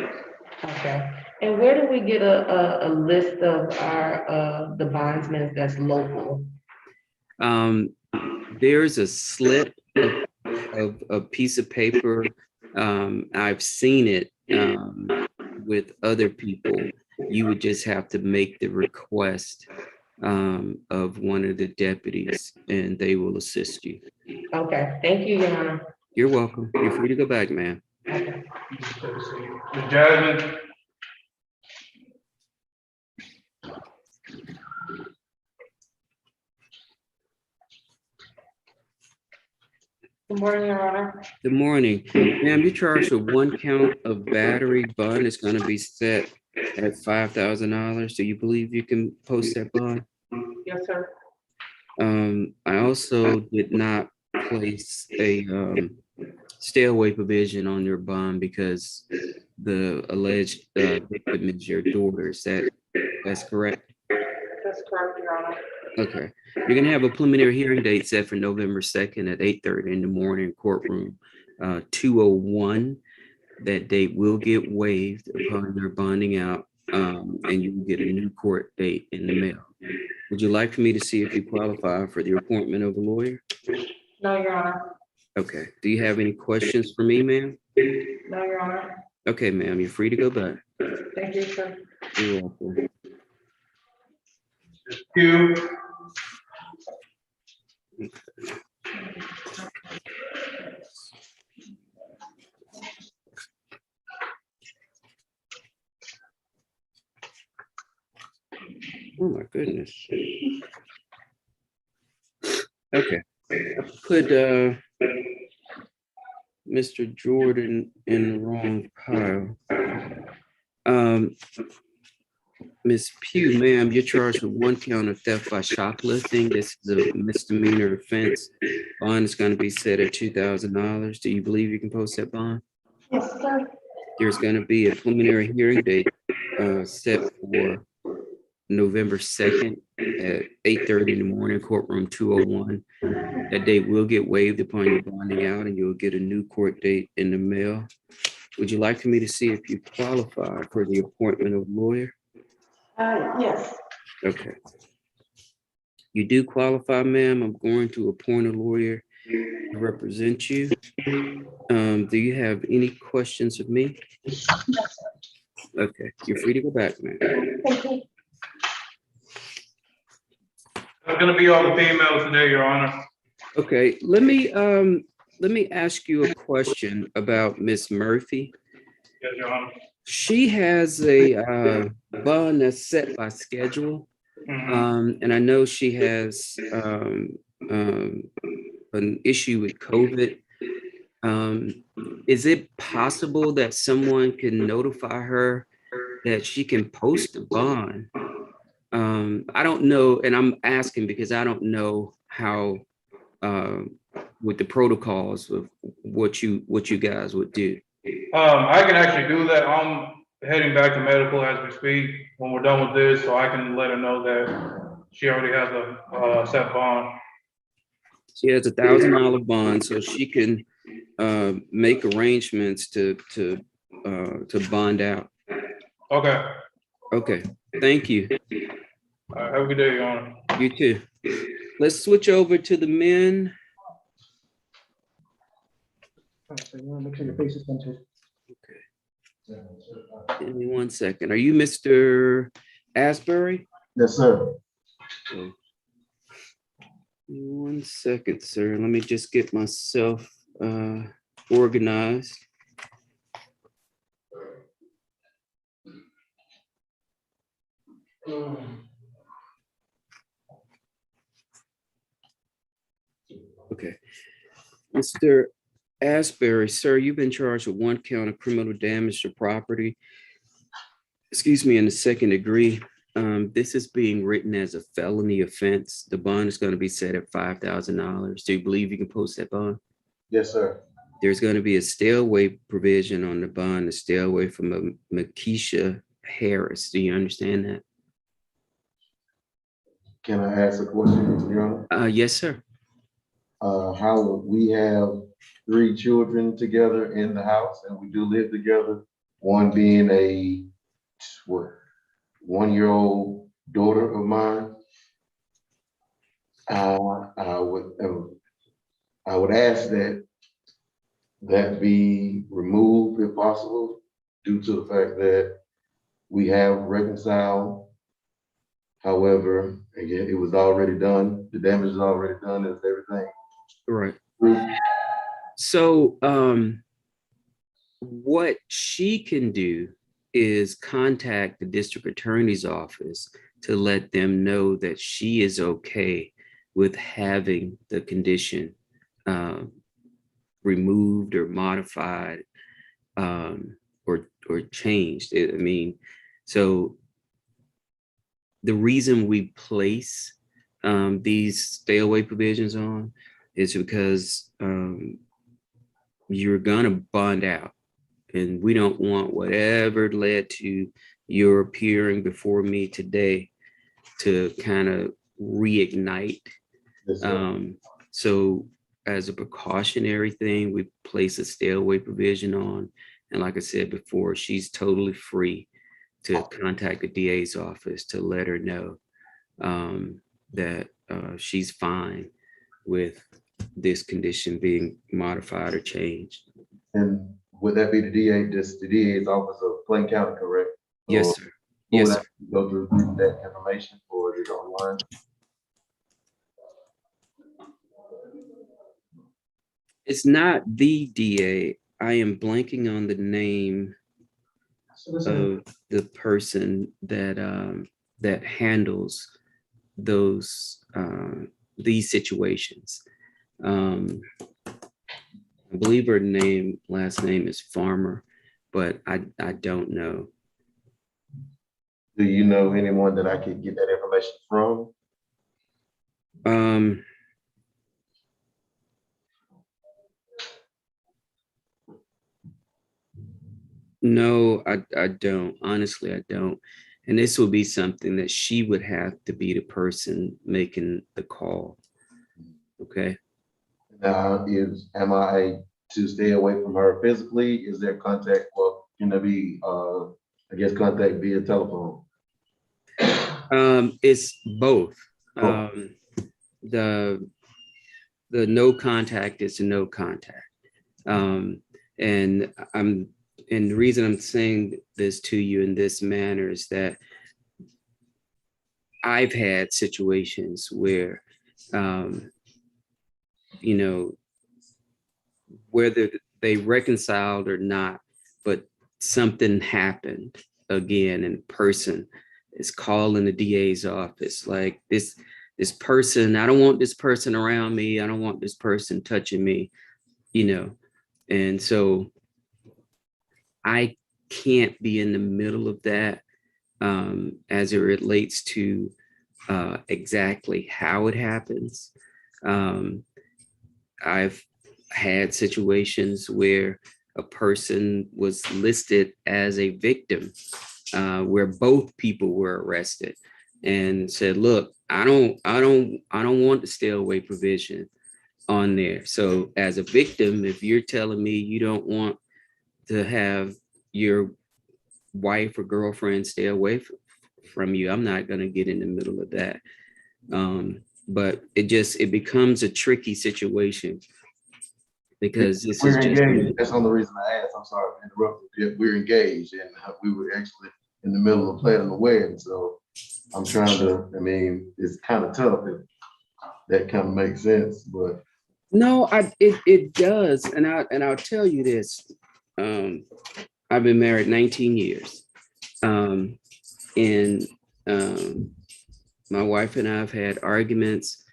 [SPEAKER 6] Okay, and where do we get a list of our, the bondsmen that's local?
[SPEAKER 1] There's a slip of a piece of paper. I've seen it with other people. You would just have to make the request of one of the deputies, and they will assist you.
[SPEAKER 6] Okay, thank you, Your Honor.
[SPEAKER 1] You're welcome. You're free to go back, ma'am.
[SPEAKER 6] Okay.
[SPEAKER 2] Ms. Jasmine,
[SPEAKER 3] Good morning, Your Honor.
[SPEAKER 1] Good morning. Ma'am, you're charged with 1 count of battery. Bond is going to be set at $5,000. Do you believe you can post that bond?
[SPEAKER 3] Yes, sir.
[SPEAKER 1] I also did not place a stay away provision on your bond because the alleged victim is your daughter. That's correct?
[SPEAKER 3] That's correct, Your Honor.
[SPEAKER 1] Okay. You're gonna have a preliminary hearing date set for November 2nd at 8:30 in the morning, courtroom 201. That date will get waived upon your bonding out, and you will get a new court date in the mail. Would you like for me to see if you qualify for the appointment of a lawyer?
[SPEAKER 3] No, Your Honor.
[SPEAKER 1] Okay. Do you have any questions for me, ma'am?
[SPEAKER 3] No, Your Honor.
[SPEAKER 1] Okay, ma'am, you're free to go back.
[SPEAKER 3] Thank you, sir.
[SPEAKER 1] You're welcome.
[SPEAKER 2] Ms. Pugh,
[SPEAKER 1] Oh my goodness. Okay. Put Mr. Jordan in the wrong pile. Ms. Pugh, ma'am, you're charged with 1 count of theft by shoplifting. This is a misdemeanor offense. Bond is going to be set at $2,000. Do you believe you can post that bond?
[SPEAKER 5] Yes, sir.
[SPEAKER 1] There's going to be a preliminary hearing date set for November 2nd at 8:30 in the morning, courtroom 201. That date will get waived upon your bonding out, and you'll get a new court date in the mail. Would you like for me to see if you qualify for the appointment of lawyer?
[SPEAKER 5] Yes.
[SPEAKER 1] Okay. You do qualify, ma'am. I'm going to appoint a lawyer to represent you. Do you have any questions of me? Okay, you're free to go back, ma'am.
[SPEAKER 5] Thank you.
[SPEAKER 2] that's gonna be all the females today, Your Honor.
[SPEAKER 1] Okay, let me ask you a question about Miss Murphy.
[SPEAKER 2] Yes, Your Honor.
[SPEAKER 1] She has a bond that's set by schedule.
[SPEAKER 2] Mhm.
[SPEAKER 1] And I know she has an issue with COVID. Is it possible that someone can notify her that she can post a bond? I don't know, and I'm asking because I don't know how with the protocols of what you guys would do.
[SPEAKER 2] I can actually do that. I'm heading back to medical as we speak when we're done with this, so I can let her know that she already has a set bond.
[SPEAKER 1] She has $1,000 bond, so she can make arrangements to bond out.
[SPEAKER 2] Okay,
[SPEAKER 1] Okay, thank you.
[SPEAKER 2] have a good day, Your Honor.
[SPEAKER 1] You too. Let's switch over to the men.
[SPEAKER 7] Make sure your face is centered.
[SPEAKER 1] Give me 1 second. Are you Mr. Asbury?
[SPEAKER 7] Yes, sir.
[SPEAKER 1] Okay. Give me 1 second, sir. Let me just get myself organized. Okay. Mr. Asbury, sir, you've been charged with 1 count of criminal damage to property. Excuse me, in the 2nd degree. This is being written as a felony offense. The bond is going to be set at $5,000. Do you believe you can post that bond?
[SPEAKER 7] Yes, sir.
[SPEAKER 1] There's going to be a stay away provision on the bond to stay away from a Makisha Harris. Do you understand that?
[SPEAKER 7] Can I ask a question, Your Honor?
[SPEAKER 1] Yes, sir.
[SPEAKER 7] How we have 3 children together in the house and we do live together, one being a what, 1-year-old daughter of mine. I would ask that be removed if possible, due to the fact that we have reconciled. However, again, it was already done. The damage is already done. It's everything.
[SPEAKER 1] Right. So what she can do is contact the district attorney's office to let them know that she is okay with having the condition removed or modified or changed. I mean, so the reason we place these stay away provisions on is because you're gonna bond out, and we don't want whatever led to your appearing before me today to kind of reignite.
[SPEAKER 7] Yes, sir.
[SPEAKER 1] So as a precautionary thing, we place a stay away provision on. And like I said before, she's totally free to contact the DA's office to let her know that she's fine with this condition being modified or changed.
[SPEAKER 7] And would that be the DA, just the DA's office of Plain County, correct?
[SPEAKER 1] Yes,
[SPEAKER 7] Or
[SPEAKER 1] sir.
[SPEAKER 7] who
[SPEAKER 1] Yes,
[SPEAKER 7] would
[SPEAKER 1] sir.
[SPEAKER 7] have to go through that information, or is it online?
[SPEAKER 1] It's not the DA. I am blanking on the name of the person that that handles these situations. I believe her last name is Farmer, but I don't know.
[SPEAKER 7] Do you know anyone that I could get that information from?
[SPEAKER 1] No, I don't. Honestly, I don't. And this would be something that she would have to be the person making the call. Okay.
[SPEAKER 7] Now, am I to stay away from her physically? Is there contact, well, can there be, I guess, contact via telephone?
[SPEAKER 1] It's both.
[SPEAKER 7] Oh.
[SPEAKER 1] The no contact is no contact. And the reason I'm saying this to you in this manner is that I've had situations where, you know, whether they reconciled or not, but something happened again in person is calling the DA's office. Like this person, I don't want this person around me. I don't want this person touching me, you know? And so I can't be in the middle of that as it relates to exactly how it happens. I've had situations where a person was listed as a victim, where both people were arrested, and said, "Look, I don't want the stay away provision on there. So as a victim, if you're telling me you don't want to have your wife or girlfriend stay away from you, I'm not going to get in the middle of that." But it becomes a tricky situation because this is
[SPEAKER 7] We're
[SPEAKER 1] just
[SPEAKER 7] engaged. That's the only reason I asked. I'm sorry to interrupt. We're engaged, and we were actually in the middle of planning a wedding. So I'm trying to, I mean, it's kind of tough if that kind of makes sense, but.
[SPEAKER 1] no, it does. And I'll tell you this. I've been married 19 years. And my wife and I have had arguments.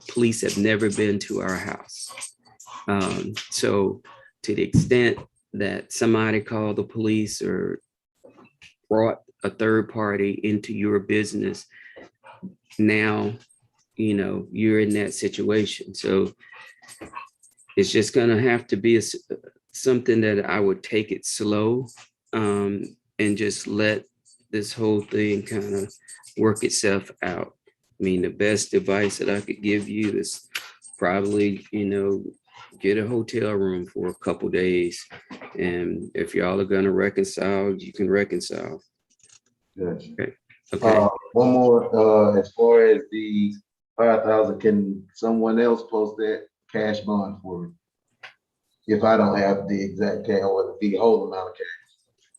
[SPEAKER 1] Police have never been to our house. So to the extent that somebody called the police or brought a third party into your business, now, you're in that situation. So it's just gonna have to be something that I would take it slow, and just let this whole thing kind of work itself out. I mean, the best advice that I could give you is probably, get a hotel room for a couple days. And if y'all are gonna reconcile, you can reconcile.
[SPEAKER 7] Gotcha.
[SPEAKER 1] Okay.
[SPEAKER 7] One more, as far as the 5,000, can someone else post that cash bond for me? If I don't have the exact cash or the whole amount of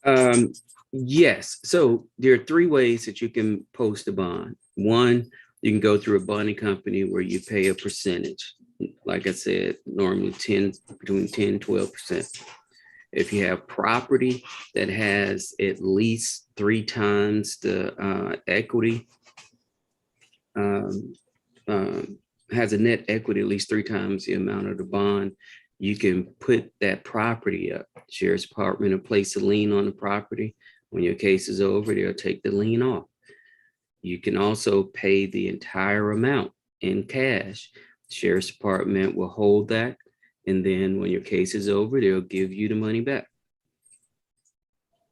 [SPEAKER 7] cash.
[SPEAKER 1] Yes. So there are three ways that you can post a bond. One, you can go through a bonding company where you pay a percentage. Like I said, normally between 10, 12%. If you have property that has at least 3 times the equity, has a net equity at least 3 times the amount of the bond, you can put that property up. Sheriff's Department will place a lien on the property. When your case is over, they'll take the lien off. You can also pay the entire amount in cash. Sheriff's Department will hold that. And then when your case is over, they'll give you the money back.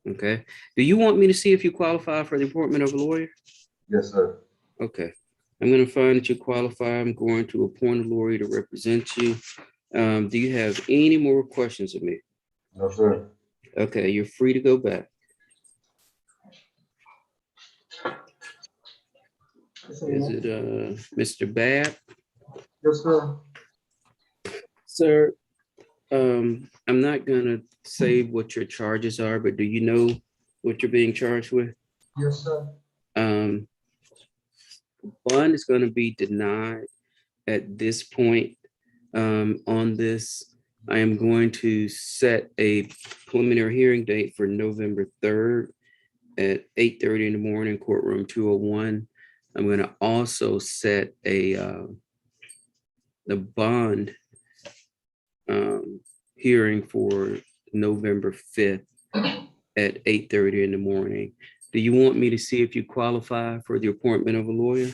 [SPEAKER 1] Okay. Do you want me to see if you qualify for the appointment of a lawyer?
[SPEAKER 7] Yes, sir.
[SPEAKER 1] Okay. I'm going to find that you qualify. I'm going to appoint a lawyer to represent you. Do you have any more questions of me?
[SPEAKER 7] No, sir.
[SPEAKER 1] Okay, you're free to go back. Is it Mr. Babb?
[SPEAKER 2] Yes, sir.
[SPEAKER 1] Sir, I'm not gonna say what your charges are, but do you know what you're being charged with?
[SPEAKER 2] Yes, sir.
[SPEAKER 1] Bond is gonna be denied at this point. On this, I am going to set a preliminary hearing date for November 3rd at 8:30 in the morning, courtroom 201. I'm gonna also set the bond hearing for November 5th at 8:30 in the morning. Do you want me to see if you qualify for the appointment of a lawyer?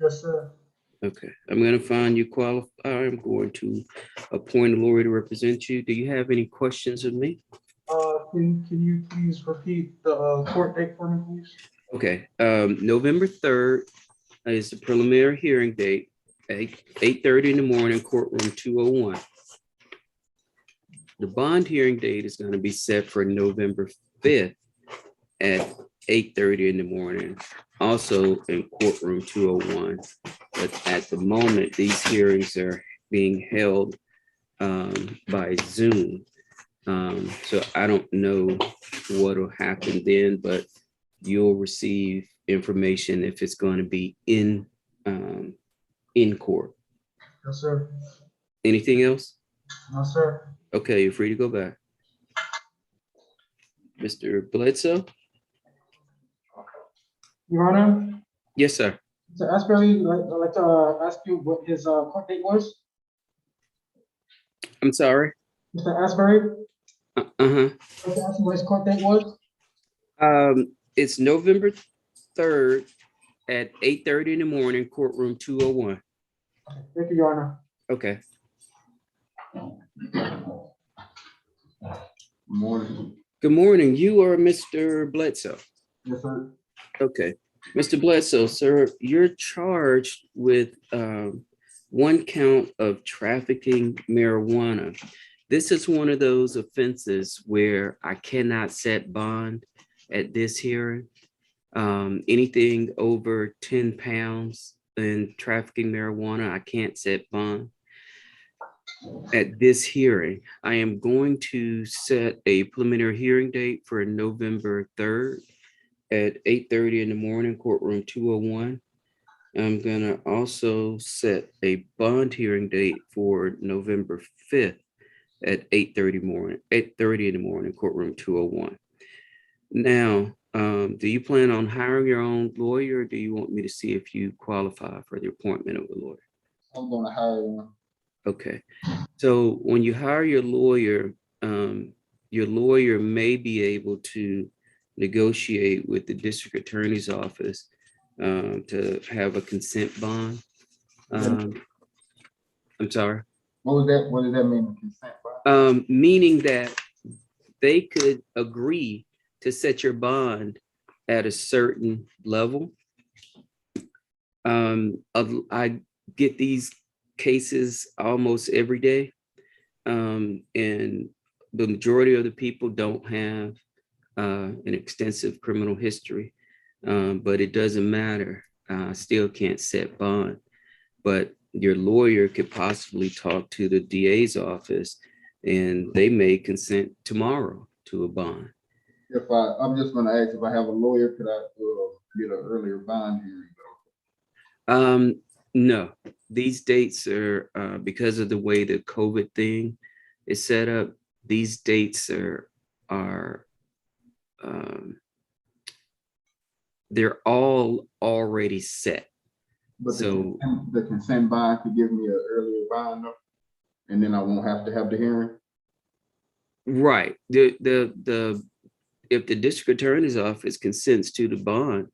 [SPEAKER 2] Yes, sir.
[SPEAKER 1] Okay, I'm going to find you qualify. I'm going to appoint a lawyer to represent you. Do you have any questions of me?
[SPEAKER 2] Can you please repeat the court date for me, please?
[SPEAKER 1] Okay, November 3rd is the preliminary hearing date, 8:30 in the morning, courtroom 201. The bond hearing date is going to be set for November 5th at 8:30 in the morning, also in courtroom 201. But at the moment, these hearings are being held by Zoom. So I don't know what will happen then, but you'll receive information if it's going to be in court.
[SPEAKER 2] Yes, sir.
[SPEAKER 1] Anything else?
[SPEAKER 2] No, sir.
[SPEAKER 1] Okay, you're free to go back. Mr. Bledsoe?
[SPEAKER 8] Your Honor,
[SPEAKER 1] Yes, sir.
[SPEAKER 8] Mr. Asbury, I'd like to ask you what his court date was.
[SPEAKER 1] I'm sorry.
[SPEAKER 8] Mr. Asbury,
[SPEAKER 1] Uh-huh.
[SPEAKER 8] I'd like to ask you what his court date was.
[SPEAKER 1] It's November 3rd at 8:30 in the morning, courtroom 201.
[SPEAKER 8] Thank you, Your Honor.
[SPEAKER 1] Okay.
[SPEAKER 7] Morning.
[SPEAKER 1] Good morning. You are Mr. Bledsoe.
[SPEAKER 7] Yes, sir.
[SPEAKER 1] Okay. Mr. Bledsoe, sir, you're charged with one count of trafficking marijuana. This is one of those offenses where I cannot set bond at this hearing. Anything over 10 pounds in trafficking marijuana, I can't set bond. At this hearing, I am going to set a preliminary hearing date for November 3rd at 8:30 in the morning, courtroom 201. I'm gonna also set a bond hearing date for November 5th at 8:30 in the morning, courtroom 201. Now, do you plan on hiring your own lawyer, or do you want me to see if you qualify for the appointment of a lawyer?
[SPEAKER 8] I'm gonna hire one.
[SPEAKER 1] Okay, so when you hire your lawyer may be able to negotiate with the district attorney's office to have a consent bond. I'm sorry.
[SPEAKER 9] What does that mean, consent, bro?
[SPEAKER 1] Meaning that they could agree to set your bond at a certain level. I get these cases almost every day. And the majority of the people don't have an extensive criminal history, but it doesn't matter. Still can't set bond, but your lawyer could possibly talk to the DA's office and they may consent tomorrow to a bond.
[SPEAKER 9] I'm just gonna ask, if I have a lawyer, could I get an earlier bond hearing?
[SPEAKER 1] No, these dates are, because of the way the COVID thing is set up, these dates are they're all already set.
[SPEAKER 9] But
[SPEAKER 1] So
[SPEAKER 9] the consent bond could give me an earlier bond, though, and then I won't have to have the hearing?
[SPEAKER 1] right, if the district attorney's office consents to the bond,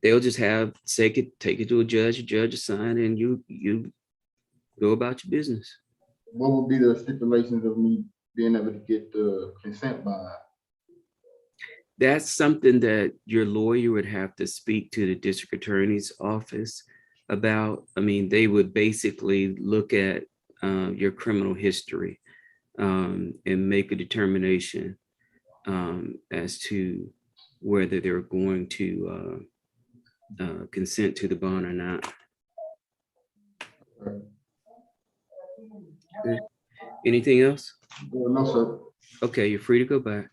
[SPEAKER 1] they'll just take it to a judge will sign, and you go about your business.
[SPEAKER 9] What would be the stipulations of me being able to get the consent bond?
[SPEAKER 1] That's something that your lawyer would have to speak to the district attorney's office about. I mean, they would basically look at your criminal history and make a determination as to whether they're going to consent to the bond or not. Good. Anything else?
[SPEAKER 9] No, sir.
[SPEAKER 1] Okay, you're free to go back.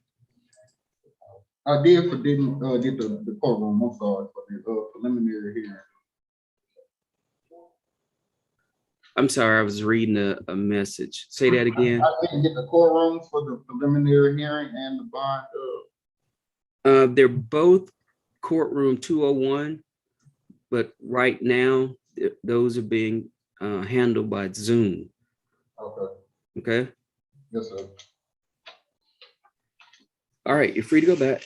[SPEAKER 9] I did didn't get the courtroom, I'm sorry, for the preliminary hearing.
[SPEAKER 1] I'm sorry, I was reading a message. Say that again.
[SPEAKER 9] I didn't get the courtrooms for the preliminary hearing and the bond.
[SPEAKER 1] They're both courtroom 201, but right now those are being handled by Zoom.
[SPEAKER 9] Okay.
[SPEAKER 1] Okay.
[SPEAKER 9] Yes, sir.
[SPEAKER 1] All right, you're free to go back.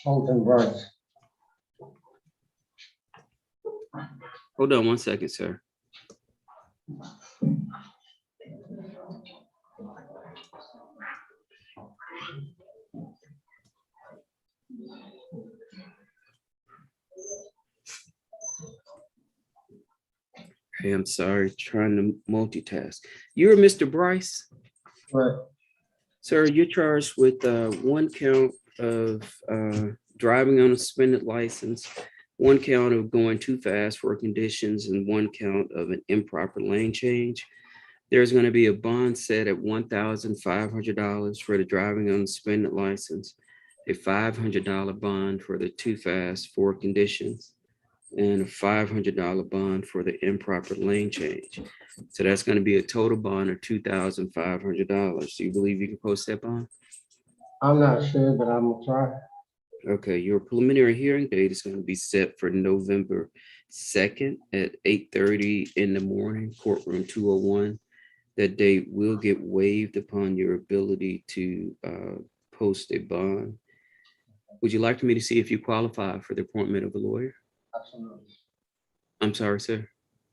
[SPEAKER 8] Holden Rice.
[SPEAKER 1] Hold on one second, sir. Hey, I'm sorry, trying to multitask. You're Mr. Bryce?
[SPEAKER 9] Right.
[SPEAKER 1] Sir, you're charged with one count of driving on a suspended license, one count of going too fast for conditions, and one count of an improper lane change. There's going to be a bond set at $1,500 for the driving on a suspended license, a $500 bond for the too fast for conditions, and a $500 bond for the improper lane change. So that's going to be a total bond of $2,500. Do you believe you can post that bond?
[SPEAKER 8] I'm not sure, but I'm gonna try.
[SPEAKER 1] Okay, your preliminary hearing date is going to be set for November 2nd at 8:30 in the morning, courtroom 201. That date will get waived upon your ability to post a bond. Would you like me to see if you qualify for the appointment of a lawyer?
[SPEAKER 8] Absolutely.
[SPEAKER 1] I'm sorry, sir.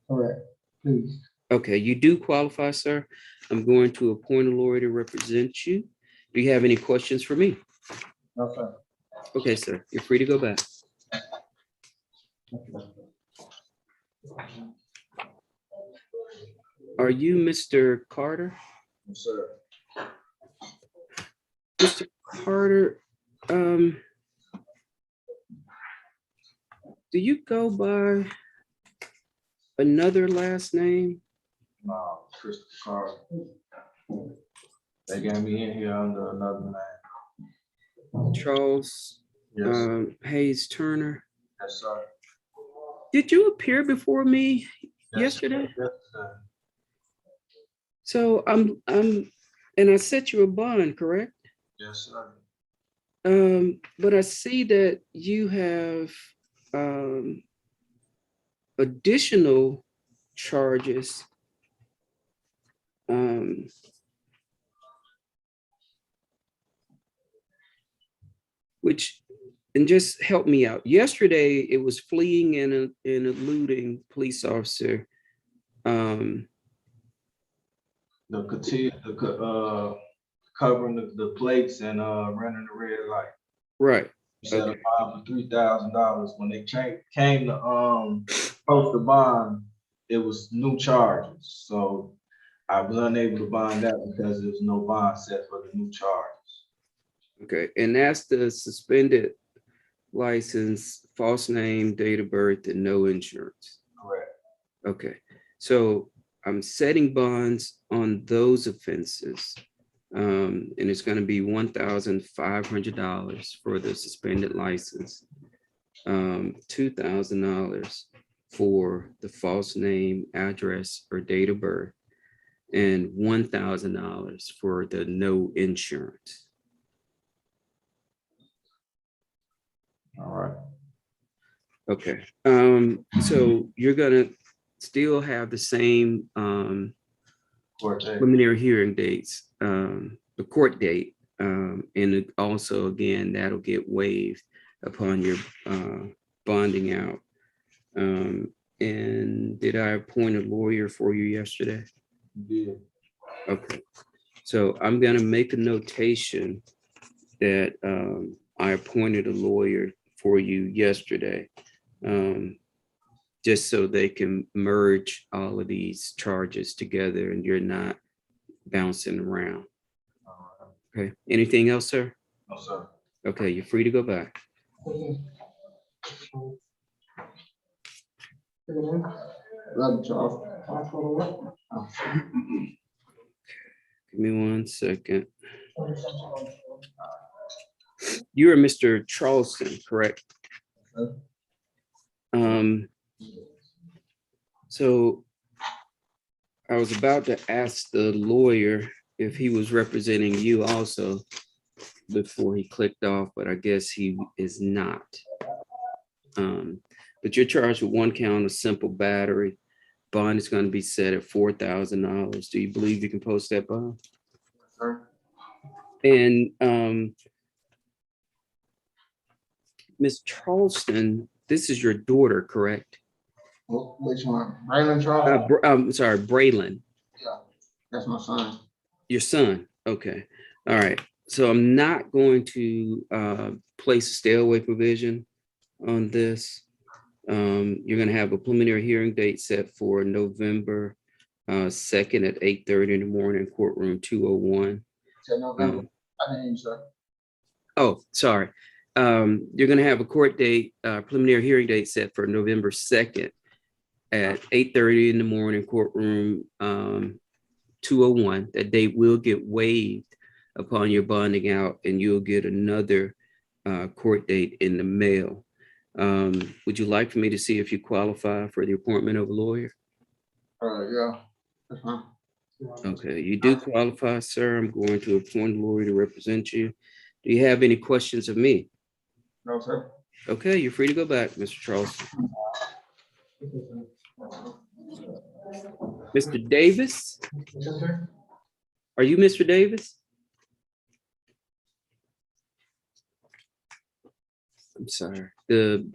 [SPEAKER 8] Correct, please.
[SPEAKER 1] Okay, you do qualify, sir. I'm going to appoint a lawyer to represent you. Do you have any questions for me?
[SPEAKER 8] No, sir.
[SPEAKER 1] Okay, sir, you're free to go back. Are you Mr. Carter?
[SPEAKER 9] Yes, sir.
[SPEAKER 1] Mr. Carter, do you go by another last name?
[SPEAKER 9] No, Christopher Carter. They got me in here under another name.
[SPEAKER 1] Charles
[SPEAKER 9] Yes,
[SPEAKER 1] Hayes Turner.
[SPEAKER 9] yes, sir.
[SPEAKER 1] Did you appear before me
[SPEAKER 9] Yes,
[SPEAKER 1] yesterday?
[SPEAKER 9] Yes, sir.
[SPEAKER 1] So and I set you a bond, correct?
[SPEAKER 9] Yes, sir.
[SPEAKER 1] But I see that you have additional charges which, and just help me out. Yesterday, it was fleeing and eluding police officer.
[SPEAKER 9] The covering the plates and, running the red light.
[SPEAKER 1] Right.
[SPEAKER 9] Set a
[SPEAKER 1] Okay.
[SPEAKER 9] bond for $3,000. When they came to, post the bond, it was new charges. So I was unable to bond that because there was no bond set for the new charges.
[SPEAKER 1] Okay. And that's the suspended license, false name, date of birth, and no insurance.
[SPEAKER 9] Correct.
[SPEAKER 1] Okay. So I'm setting bonds on those offenses. And it's going to be $1,500 for the suspended license, $2,000 for the false name, address, or date of birth, and $1,000 for the no insurance.
[SPEAKER 9] All right.
[SPEAKER 1] Okay. So you're gonna still have the same
[SPEAKER 9] Court date.
[SPEAKER 1] preliminary hearing dates, the court date, and it also, again, that'll get waived upon your bonding out. And did I appoint a lawyer for you yesterday?
[SPEAKER 9] Yeah.
[SPEAKER 1] Okay. So I'm gonna make a notation that I appointed a lawyer for you yesterday, just so they can merge all of these charges together and you're not bouncing around.
[SPEAKER 9] All right.
[SPEAKER 1] Okay, anything else, sir?
[SPEAKER 9] No, sir.
[SPEAKER 1] Okay, you're free to go back.
[SPEAKER 9] Love you, Charles.
[SPEAKER 1] Give me 1 second. You are Mr. Charleston, correct? So I was about to ask the lawyer if he was representing you also before he clicked off, but I guess he is not. But you're charged with 1 count of simple battery. Bond is going to be set at $4,000. Do you believe you can post that bond?
[SPEAKER 9] Sir.
[SPEAKER 1] And Ms. Charleston, this is your daughter, correct?
[SPEAKER 9] Which one? Braylon Charles?
[SPEAKER 1] I'm sorry, Braylon.
[SPEAKER 9] Yeah, that's my son.
[SPEAKER 1] Your son. Okay. All right. So I'm not going to place a stay away provision on this. You're going to have a preliminary hearing date set for November 2nd at 8:30 in the morning, courtroom 201.
[SPEAKER 9] November. I didn't even, sir.
[SPEAKER 1] Oh, sorry. You're going to have a court date, preliminary hearing date set for November 2nd at 8:30 in the morning, courtroom 201. That date will get waived upon your bonding out, and you'll get another court date in the mail. Would you like for me to see if you qualify for the appointment of a lawyer?
[SPEAKER 9] Yeah, that's fine.
[SPEAKER 1] Okay, you do qualify, sir. I'm going to appoint a lawyer to represent you. Do you have any questions of me?
[SPEAKER 9] No, sir.
[SPEAKER 1] Okay, you're free to go back, Mr. Charleston. Mr. Davis? Are you Mr. Davis? I'm sorry. The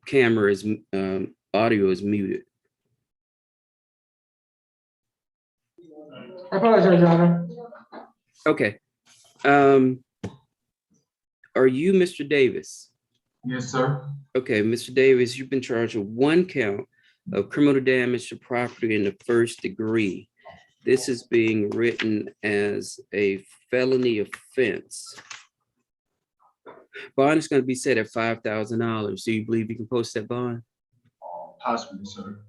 [SPEAKER 1] camera is audio is muted.
[SPEAKER 8] I apologize, Your Honor.
[SPEAKER 1] Okay. Are you Mr. Davis?
[SPEAKER 9] Yes, sir.
[SPEAKER 1] Okay, Mr. Davis, you've been charged with 1 count of criminal damage to property in the 1st degree. This is being written as a felony offense. Bond is going to be set at $5,000. Do you believe you can post that bond?
[SPEAKER 9] Possibly, sir.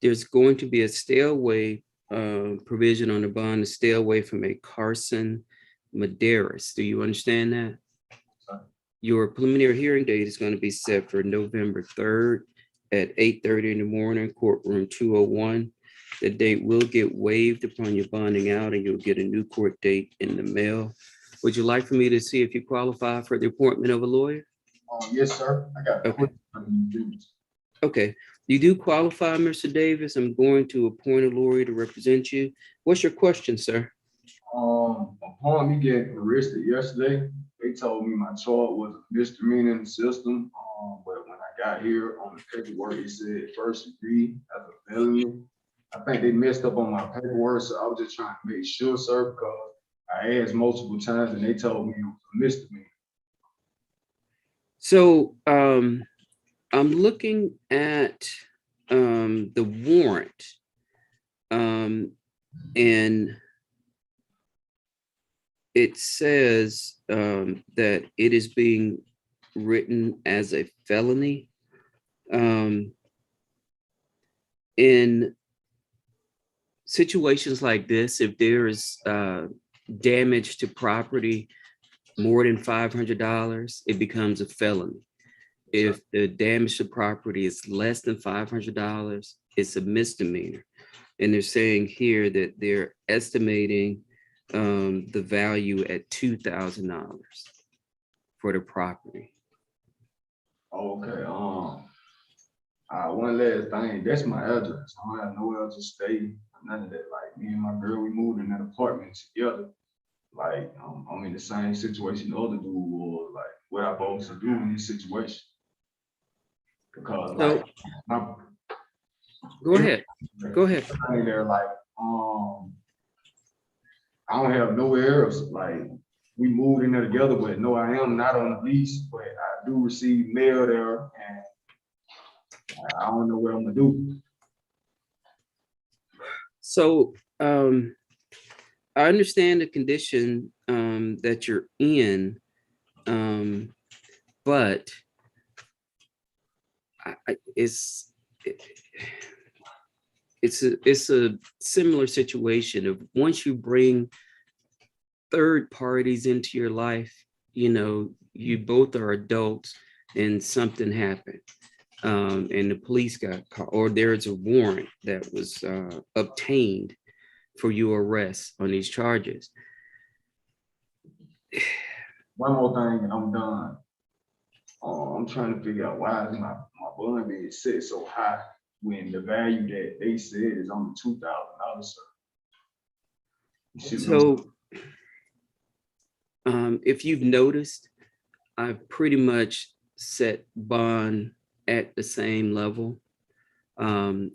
[SPEAKER 1] There's going to be a stay away provision on the bond to stay away from a Carson Medeiros. Do you understand that?
[SPEAKER 9] Sir.
[SPEAKER 1] Your preliminary hearing date is going to be set for November 3rd at 8:30 in the morning, courtroom 201. The date will get waived upon your bonding out, and you'll get a new court date in the mail. Would you like for me to see if you qualify for the appointment of a lawyer?
[SPEAKER 9] Yes, sir. I got
[SPEAKER 1] Okay.
[SPEAKER 9] it.
[SPEAKER 1] Okay, you do qualify, Mr. Davis. I'm going to appoint a lawyer to represent you. What's your question, sir?
[SPEAKER 9] Upon me getting arrested yesterday, they told me my charge was a misdemeanor in the system, but when I got here on the paperwork, it said first degree as a felony. I think they messed up on my paperwork, so I was just trying to make sure, sir, because I asked multiple times and they told me it was a misdemeanor.
[SPEAKER 1] So I'm looking at the warrant. And it says that it is being written as a felony. In situations like this, if there is damage to property more than $500, it becomes a felony. If the damage to property is less than $500, it's a misdemeanor. And they're saying here that they're estimating the value at $2,000 for the property.
[SPEAKER 9] Okay, one last thing, that's my address. I don't have nowhere else to stay, none of that. Like, me and my girl, we moved in that apartment together. Like, I'm in the same situation the other dude was, like, what I'm supposed to do in this situation? Because,
[SPEAKER 1] So,
[SPEAKER 9] like, my,
[SPEAKER 1] go ahead.
[SPEAKER 9] they're like, I don't have nowhere else. Like, we moved in there together, but no, I am not on the lease, but I do receive mail there, and I don't know what I'm gonna do.
[SPEAKER 1] So I understand the condition that you're in, but it's a similar situation of once you bring third parties into your life, you know, you both are adults and something happened. And the police got called, or there's a warrant that was obtained for your arrest on these charges.
[SPEAKER 9] One more thing and I'm done. I'm trying to figure out why is my bond being set so high when the value that they said is only $2,000.
[SPEAKER 1] So if you've noticed, I've pretty much set bond at the same level. One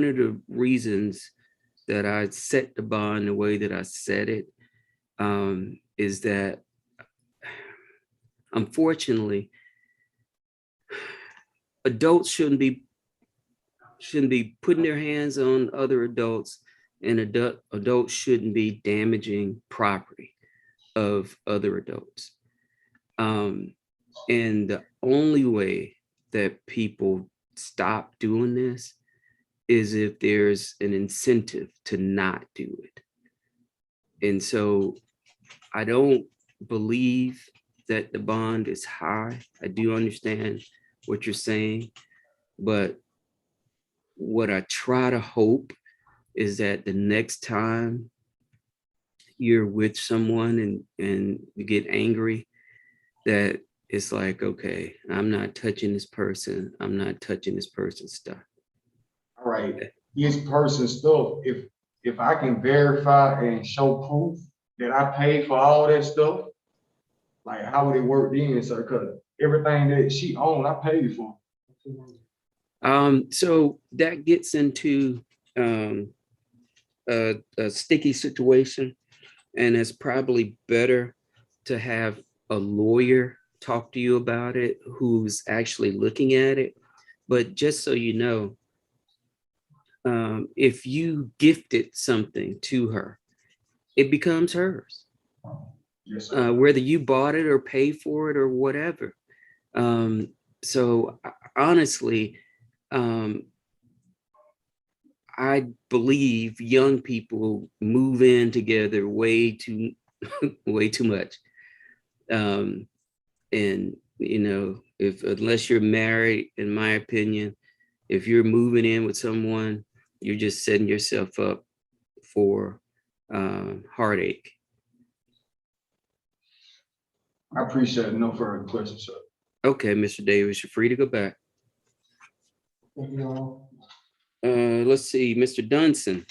[SPEAKER 1] of the reasons that I set the bond the way that I set it is that unfortunately, adults shouldn't be putting their hands on other adults, and adults shouldn't be damaging property of other adults. And the only way that people stop doing this is if there's an incentive to not do it. And so I don't believe that the bond is high. I do understand what you're saying, but what I try to hope is that the next time you're with someone and you get angry, that it's like, okay, I'm not touching this person. I'm not touching this person's stuff.
[SPEAKER 9] All right, this person's stuff, if I can verify and show proof that I paid for all that stuff, like how would it work then, sir? Because everything that she owned, I paid for.
[SPEAKER 1] So that gets into a sticky situation, and it's probably better to have a lawyer talk to you about it who's actually looking at it. But just so you know, if you gifted something to her, it becomes hers.
[SPEAKER 9] Yes, sir.
[SPEAKER 1] Whether you bought it or paid for it or whatever. So honestly, I believe young people move in together way too much. And you know, unless you're married, in my opinion, if you're moving in with someone, you're just setting yourself up for heartache.
[SPEAKER 9] I appreciate it. No further questions, sir.
[SPEAKER 1] Okay, Mr. Davis, you're free to go back.
[SPEAKER 8] Thank you all.
[SPEAKER 1] Let's see, Mr. Dunson.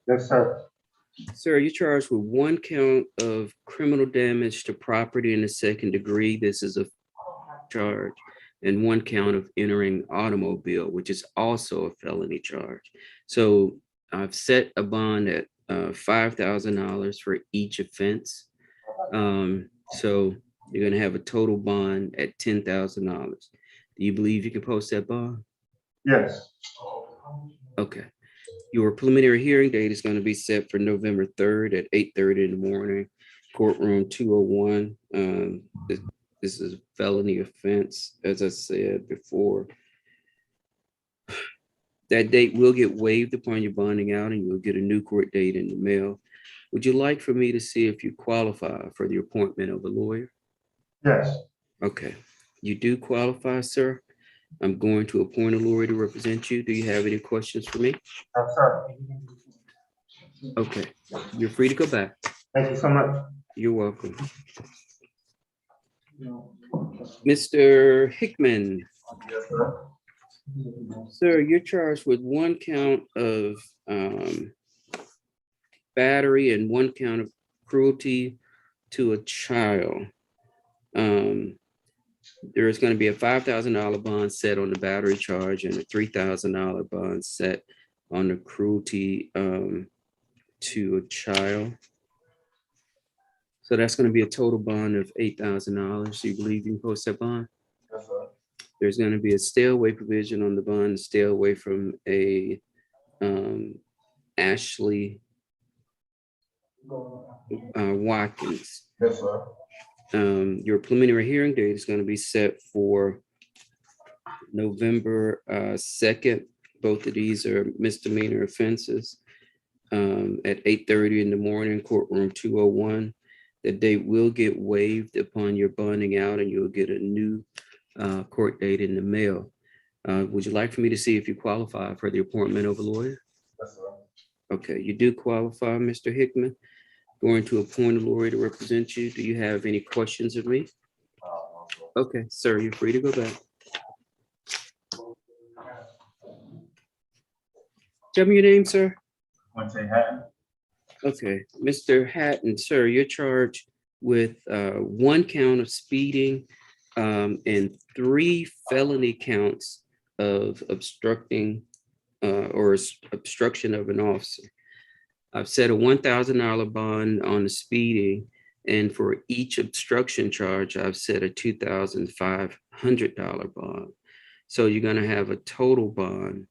[SPEAKER 2] Yes, sir.
[SPEAKER 1] Sir, you're charged with one count of criminal damage to property in the second degree. This is a charge. And one count of entering automobile, which is also a felony charge. So I've set a bond at $5,000 for each offense. So you're gonna have a total bond at $10,000. Do you believe you can post that bond?
[SPEAKER 2] Yes.
[SPEAKER 1] Okay. Your preliminary hearing date is going to be set for November 3rd at 8:30 in the morning, courtroom 201. This is a felony offense, as I said before. That date will get waived upon your bonding out and you'll get a new court date in the mail. Would you like for me to see if you qualify for the appointment of a lawyer?
[SPEAKER 2] Yes.
[SPEAKER 1] Okay, you do qualify, sir. I'm going to appoint a lawyer to represent you. Do you have any questions for me?
[SPEAKER 2] Sir.
[SPEAKER 1] Okay, you're free to go back.
[SPEAKER 2] Thank you so much.
[SPEAKER 1] You're welcome. Mr. Hickman.
[SPEAKER 2] Yes, sir.
[SPEAKER 1] Sir, you're charged with one count of battery and one count of cruelty to a child. There is going to be a $5,000 bond set on the battery charge and a $3,000 bond set on the cruelty to a child. So that's going to be a total bond of $8,000. Do you believe you can post that bond?
[SPEAKER 2] Yes, sir.
[SPEAKER 1] There's going to be a stay away provision on the bond, stay away from a Ashley Watkins.
[SPEAKER 2] Yes, sir.
[SPEAKER 1] Your preliminary hearing date is going to be set for November 2nd. Both of these are misdemeanor offenses at 8:30 in the morning, courtroom 201. The date will get waived upon your bonding out and you'll get a new court date in the mail. Would you like for me to see if you qualify for the appointment of a lawyer?
[SPEAKER 2] Yes, sir.
[SPEAKER 1] Okay, you do qualify, Mr. Hickman. Going to appoint a lawyer to represent you. Do you have any questions of me? Okay, sir, you're free to go back. Tell me your name, sir.
[SPEAKER 2] Quincy Hatton.
[SPEAKER 1] Okay, Mr. Hatton, sir, you're charged with one count of speeding and 3 felony counts of obstructing or obstruction of an officer. I've set a $1,000 bond on the speeding, and for each obstruction charge, I've set a $2,500 bond. So you're going to have a total bond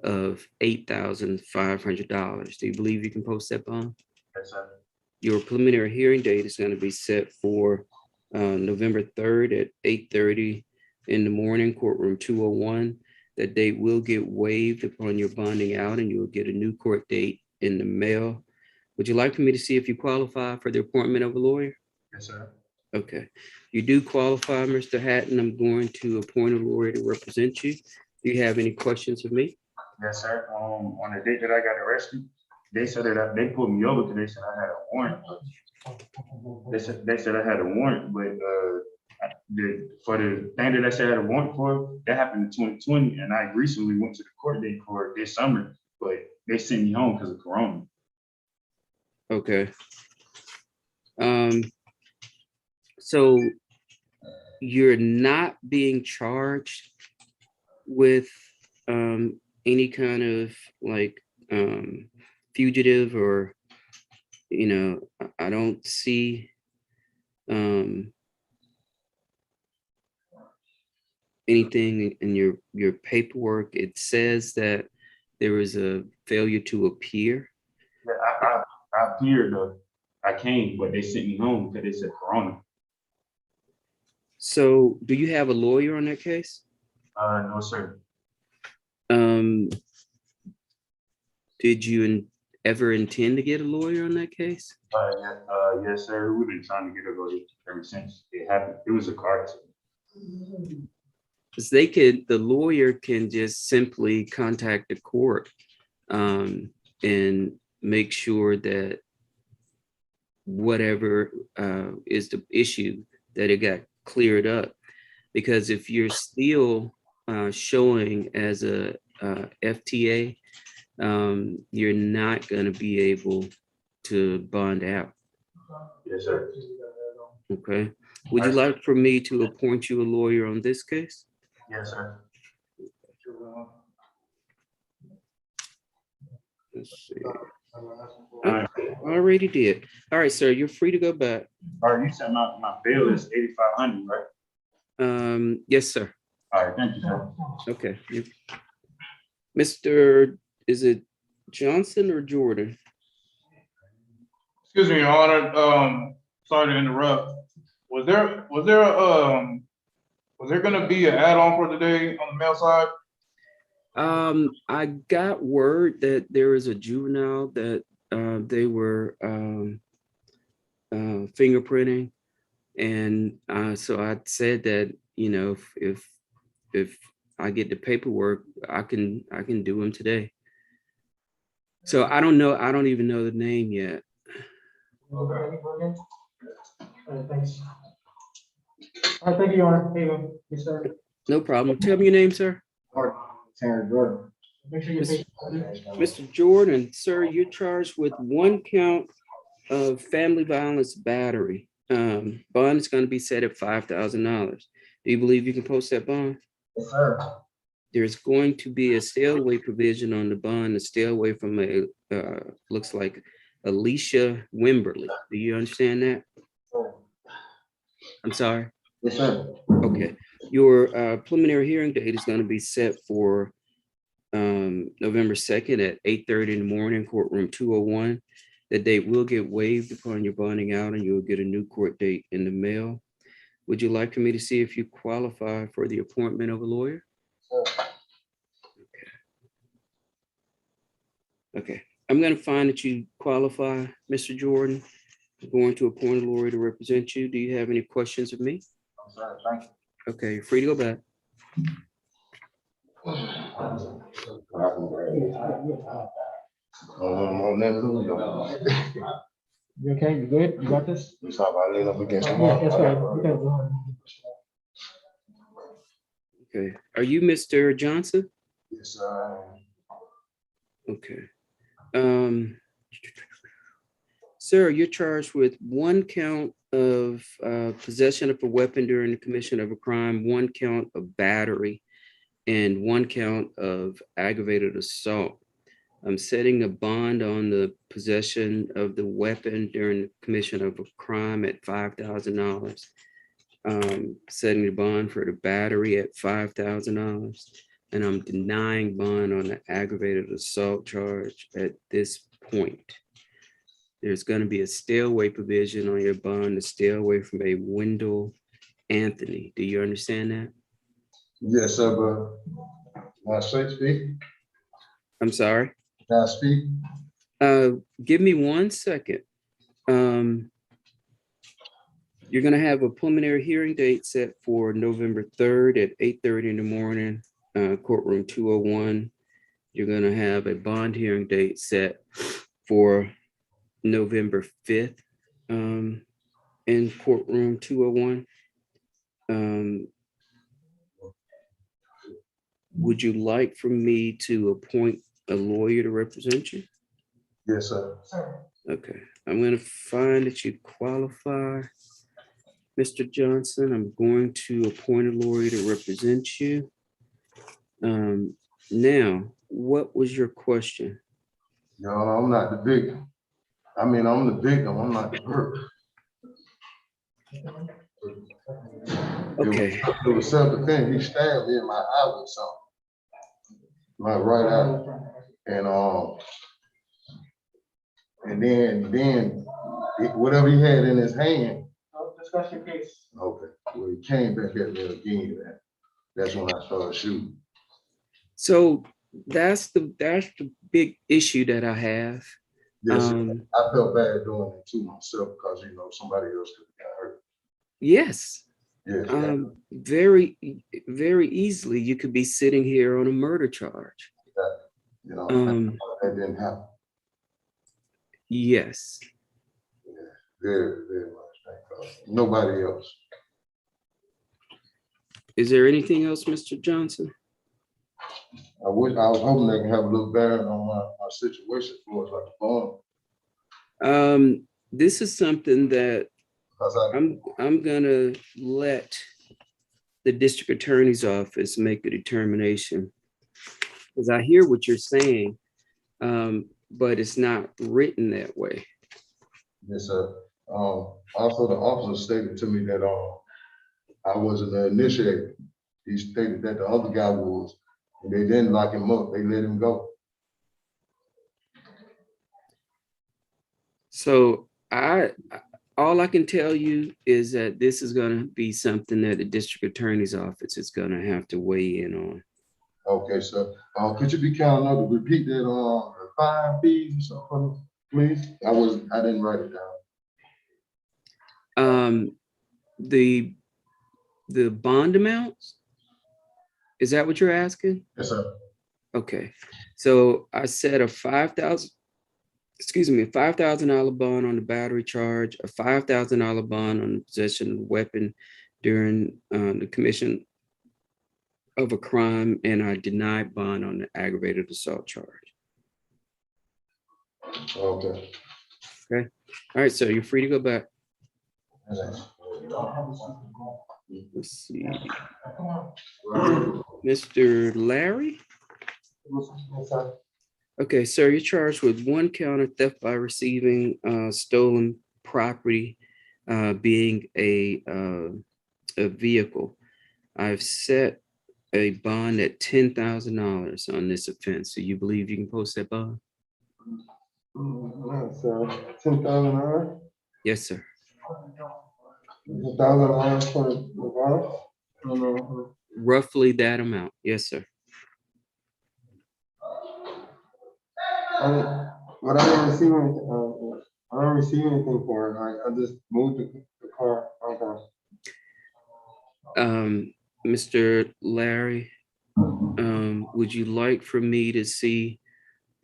[SPEAKER 1] of $8,500. Do you believe you can post that bond?
[SPEAKER 2] Yes, sir.
[SPEAKER 1] Your preliminary hearing date is going to be set for November 3rd at 8:30 in the morning, courtroom 201. That date will get waived upon your bonding out and you'll get a new court date in the mail. Would you like for me to see if you qualify for the appointment of a lawyer?
[SPEAKER 2] Yes, sir.
[SPEAKER 1] Okay, you do qualify, Mr. Hatton. I'm going to appoint a lawyer to represent you. Do you have any questions of me?
[SPEAKER 2] Yes, sir. On the date that I got arrested, they said that they pulled me over because they said I had a warrant. They said I had a warrant, but for the thing that I said I had a warrant for, that happened in 2020, and I recently went to the court date for this summer, but they sent me home because of Corona.
[SPEAKER 1] Okay. So you're not being charged with any kind of like fugitive or, you know, I don't see anything in your paperwork. It says that there was a failure to appear.
[SPEAKER 2] Yeah, I appeared, I came, but they sent me home because they said Corona.
[SPEAKER 1] So do you have a lawyer on that case?
[SPEAKER 2] No, sir.
[SPEAKER 1] Did you ever intend to get a lawyer on that case?
[SPEAKER 2] Yes, sir. We've been trying to get a lawyer ever since it happened. It was a car accident.
[SPEAKER 1] Because the lawyer can just simply contact the court and make sure that whatever is the issue, that it got cleared up. Because if you're still showing as a FTA, you're not going to be able to bond out.
[SPEAKER 9] Yes, sir.
[SPEAKER 1] Okay. Would you like for me to appoint you a lawyer on this case?
[SPEAKER 9] Yes, sir.
[SPEAKER 1] Let's see. I already did. All right, sir, you're free to go back.
[SPEAKER 9] All right, you said my bill is 8,500, right?
[SPEAKER 1] Yes, sir.
[SPEAKER 9] All right, thank you, sir.
[SPEAKER 1] Okay. Mr., is it Johnson or Jordan?
[SPEAKER 2] Excuse me, Your Honor, sorry to interrupt. Was there gonna be an add-on for today on the mail side?
[SPEAKER 1] I got word that there is a juvenile that they were fingerprinting, and so I said that, you know, if I get the paperwork, I can do them today. So I don't know. I don't even know the name yet.
[SPEAKER 8] Okay. Thanks. All right, thank you, Your Honor. Here you go. Yes, sir.
[SPEAKER 1] No problem. Tell me your name, sir.
[SPEAKER 9] Terrence Jordan.
[SPEAKER 8] Make sure you pay.
[SPEAKER 1] Mr. Jordan, sir, you're charged with 1 count of family violence battery. Bond is going to be set at $5,000. Do you believe you can post that bond?
[SPEAKER 9] Yes, sir.
[SPEAKER 1] There's going to be a stay away provision on the bond, to stay away from a, looks like Alicia Wimberly. Do you understand that? I'm sorry.
[SPEAKER 9] Yes, sir.
[SPEAKER 1] Okay. Your preliminary hearing date is going to be set for November 2nd at 8:30 in the morning, courtroom 201. The date will get waived upon your bonding out, and you'll get a new court date in the mail. Would you like for me to see if you qualify for the appointment of a lawyer? Okay. I'm going to find that you qualify, Mr. Jordan. I'm going to appoint a lawyer to represent you. Do you have any questions of me?
[SPEAKER 9] I'm sorry, thank you.
[SPEAKER 1] Okay, you're free to go back.
[SPEAKER 7] On that loop, though.
[SPEAKER 8] You okay? You good? You got this?
[SPEAKER 7] We talk about leaning up against the
[SPEAKER 8] Yeah,
[SPEAKER 7] wall.
[SPEAKER 8] that's right. You gotta go ahead.
[SPEAKER 1] Okay. Are you Mr. Johnson?
[SPEAKER 7] Yes, sir.
[SPEAKER 1] Okay. Sir, you're charged with 1 count of possession of a weapon during the commission of a crime, 1 count of battery, and 1 count of aggravated assault. I'm setting a bond on the possession of the weapon during the commission of a crime at $5,000. Setting the bond for the battery at $5,000. And I'm denying bond on the aggravated assault charge at this point. There's going to be a stay away provision on your bond to stay away from a Wendell Anthony. Do you understand that?
[SPEAKER 7] Yes, sir, but can I speak?
[SPEAKER 1] I'm sorry.
[SPEAKER 7] Can I speak?
[SPEAKER 1] Give me 1 second. You're going to have a preliminary hearing date set for November 3rd at 8:30 in the morning, courtroom 201. You're going to have a bond hearing date set for November 5th in courtroom 201. Would you like for me to appoint a lawyer to represent you?
[SPEAKER 7] Yes, sir.
[SPEAKER 1] Okay, I'm going to find that you qualify, Mr. Johnson. I'm going to appoint a lawyer to represent you. Now, what was your question?
[SPEAKER 7] No, I'm not the victim. I mean, I'm the victim, I'm not the perp.
[SPEAKER 1] Okay,
[SPEAKER 7] It was self-defense. He stabbed me in my eye with something. My right eye. And then whatever he had in his hand.
[SPEAKER 8] Discuss your case.
[SPEAKER 7] Okay, well, he came back at me again. That's when I started shooting.
[SPEAKER 1] so that's the big issue that I have.
[SPEAKER 7] Yes, I felt bad doing it to myself because, you know, somebody else could have got hurt.
[SPEAKER 1] Yes,
[SPEAKER 7] Yes,
[SPEAKER 1] very, very easily you could be sitting here on a murder charge.
[SPEAKER 7] you know,
[SPEAKER 1] Um,
[SPEAKER 7] that didn't happen.
[SPEAKER 1] Yes.
[SPEAKER 7] Yeah, very, very much. Thank God. Nobody else.
[SPEAKER 1] Is there anything else, Mr. Johnson?
[SPEAKER 7] I was hoping they could have a little bearing on my situation for us, like a bond.
[SPEAKER 1] This is something that
[SPEAKER 7] Cause I,
[SPEAKER 1] I'm gonna let the district attorney's office make a determination. Because I hear what you're saying, but it's not written that way.
[SPEAKER 7] yes, sir. Also, the officer stated to me that, I wasn't the initiator. He stated that the other guy was, and they didn't lock him up, they let him go.
[SPEAKER 1] So all I can tell you is that this is gonna be something that the district attorney's office is gonna have to weigh in on.
[SPEAKER 7] Okay, sir. Could you be kind enough to repeat that, the fine fees or something, please? I didn't write it down.
[SPEAKER 1] The bond amounts, is that what you're asking?
[SPEAKER 7] Yes, sir.
[SPEAKER 1] Okay, so I set a $5,000 bond on the battery charge, a $5,000 bond on the possession of a weapon during the commission of a crime, and I denied bond on the aggravated assault charge.
[SPEAKER 7] Okay.
[SPEAKER 1] All right, so you're free to go back. Let's see, Mr. Larry?
[SPEAKER 8] Yes, sir.
[SPEAKER 1] Okay, sir, you're charged with one count of theft by receiving stolen property, being a vehicle. I've set a bond at $10,000 on this offense. So you believe you can post that bond?
[SPEAKER 8] So $10,000,
[SPEAKER 1] Yes, sir.
[SPEAKER 8] $1,000 for the bar.
[SPEAKER 1] Roughly that amount. Yes, sir.
[SPEAKER 8] But I didn't receive anything, I don't receive anything for it, I just moved the car, okay.
[SPEAKER 1] Mr. Larry, would you like for me to see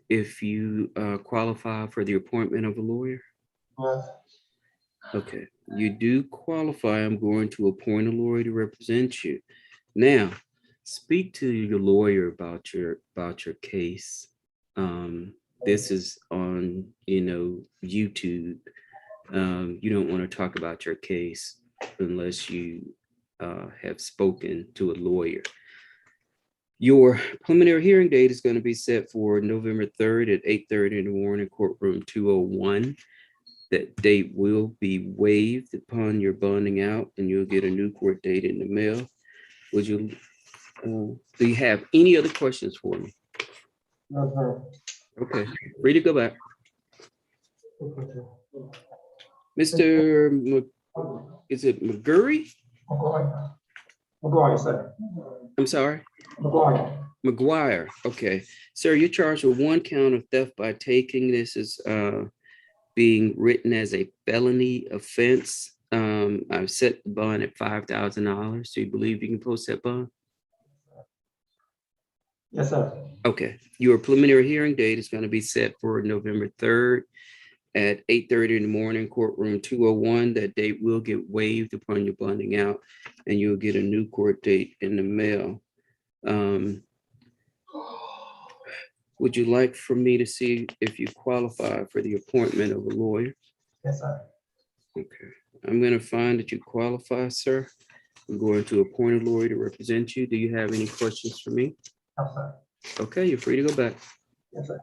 [SPEAKER 1] if you qualify for the appointment of a lawyer?
[SPEAKER 8] Yes,
[SPEAKER 1] Okay, you do qualify. I'm going to appoint a lawyer to represent you. Now, speak to your lawyer about your case. This is on, YouTube. You don't want to talk about your case unless you have spoken to a lawyer. Your preliminary hearing date is going to be set for November 3rd at 8:30 in the morning, courtroom 201. That date will be waived upon your bonding out, and you'll get a new court date in the mail. Would you, do you have any other questions for me?
[SPEAKER 8] no, sir.
[SPEAKER 1] Okay, free to go back. Mr. Is it McGurry?
[SPEAKER 8] McGuire, sir.
[SPEAKER 1] I'm sorry,
[SPEAKER 8] McGuire.
[SPEAKER 1] McGuire. Okay, sir, you're charged with one count of theft by taking. This is being written as a felony offense. I've set the bond at $5,000. Do you believe you can post that bond?
[SPEAKER 8] Yes, sir.
[SPEAKER 1] Okay, your preliminary hearing date is going to be set for November 3rd at 8:30 in the morning, courtroom 201. That date will get waived upon your bonding out, and you'll get a new court date in the mail. Would you like for me to see if you qualify for the appointment of a lawyer?
[SPEAKER 8] Yes, sir.
[SPEAKER 1] Okay, I'm going to find that you qualify, sir. I'm going to appoint a lawyer to represent you. Do you have any questions for me?
[SPEAKER 8] No, sir.
[SPEAKER 1] Okay, you're free to go back.
[SPEAKER 8] Yes, sir.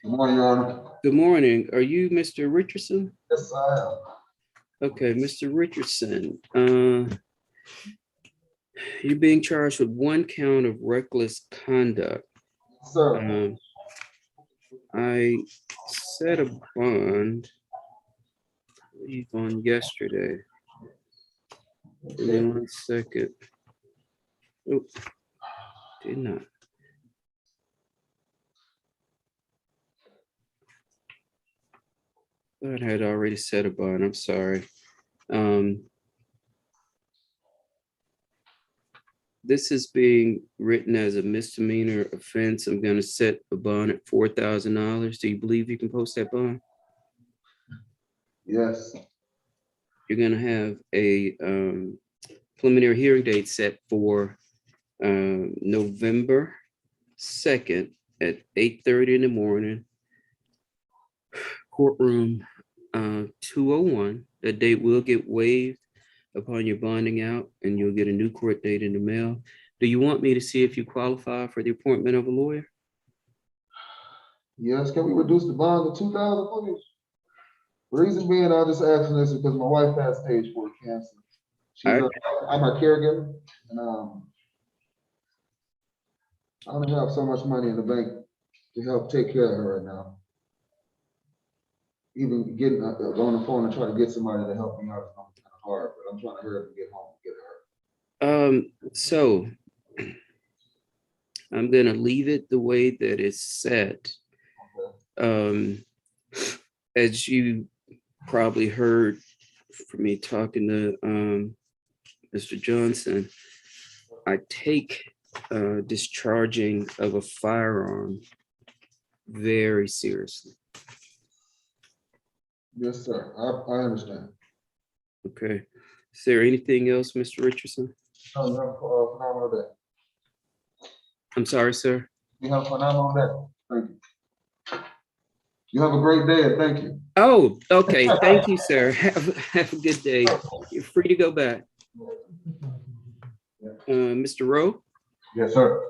[SPEAKER 7] Good morning, Your Honor.
[SPEAKER 1] Good morning. Are you Mr. Richardson?
[SPEAKER 7] Yes, I am.
[SPEAKER 1] Okay, Mr. Richardson, you're being charged with one count of reckless conduct.
[SPEAKER 8] Sir.
[SPEAKER 1] I set a bond, I believe, on yesterday. Give me 1 second. Oh, did not. I had already set a bond. I'm sorry. This is being written as a misdemeanor offense. I'm going to set a bond at $4,000. Do you believe you can post that bond?
[SPEAKER 7] Yes.
[SPEAKER 1] You're going to have a preliminary hearing date set for November 2nd at 8:30 in the morning, courtroom 201. The date will get waived upon your bonding out, and you'll get a new court date in the mail. Do you want me to see if you qualify for the appointment of a lawyer?
[SPEAKER 7] Yes, can we reduce the bond to 2,000, please? The reason being, I just asking this because my wife has stage 4 cancer.
[SPEAKER 1] All right.
[SPEAKER 7] I'm a caregiver, and I only have so much money in the bank to help take care of her right now. Even getting on the phone and trying to get somebody to help me out is kind of hard, but I'm trying to hurry up and get home and get her.
[SPEAKER 1] So I'm gonna leave it the way that it's set. As you probably heard from me talking to Mr. Johnson, I take discharging of a firearm very seriously.
[SPEAKER 7] Yes, sir. I understand.
[SPEAKER 1] Okay. Is there anything else, Mr. Richardson?
[SPEAKER 7] Oh, you have a phenomenal day.
[SPEAKER 1] I'm sorry, sir.
[SPEAKER 7] You have a phenomenal day. Thank you. You have a great day and thank you.
[SPEAKER 1] Oh, okay. Thank you, sir. Have a good day. You're free to go back. Mr. Rowe,
[SPEAKER 7] Yes, sir.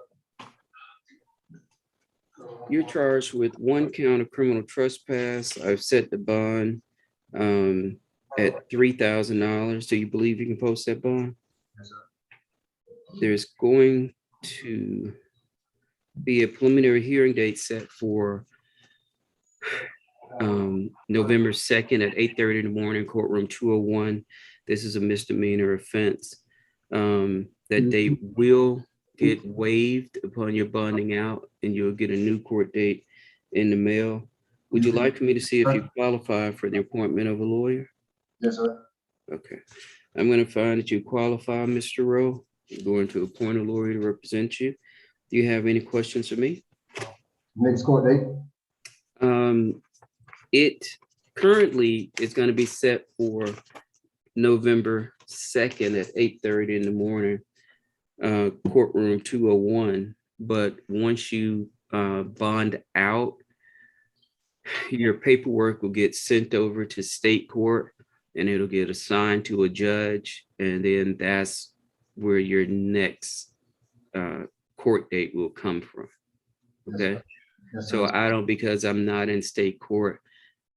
[SPEAKER 1] you're charged with 1 count of criminal trespass. I've set the bond at $3,000. Do you believe you can post that bond?
[SPEAKER 7] Yes, sir.
[SPEAKER 1] There's going to be a preliminary hearing date set for November 2nd at 8:30 in the morning, courtroom 201. This is a misdemeanor offense. That date will get waived upon your bonding out, and you'll get a new court date in the mail. Would you like for me to see if you qualify for the appointment of a lawyer?
[SPEAKER 7] Yes, sir.
[SPEAKER 1] Okay. I'm going to find that you qualify, Mr. Rowe. I'm going to appoint a lawyer to represent you. Do you have any questions for me?
[SPEAKER 7] Next court date?
[SPEAKER 1] It currently is going to be set for November 2nd at 8:30 in the morning, courtroom 201. But once you bond out, your paperwork will get sent over to state court and it'll get assigned to a judge. And then that's where your next court date will come from. Okay.
[SPEAKER 7] Yes,
[SPEAKER 1] So
[SPEAKER 7] sir.
[SPEAKER 1] I don't, because I'm not in state court,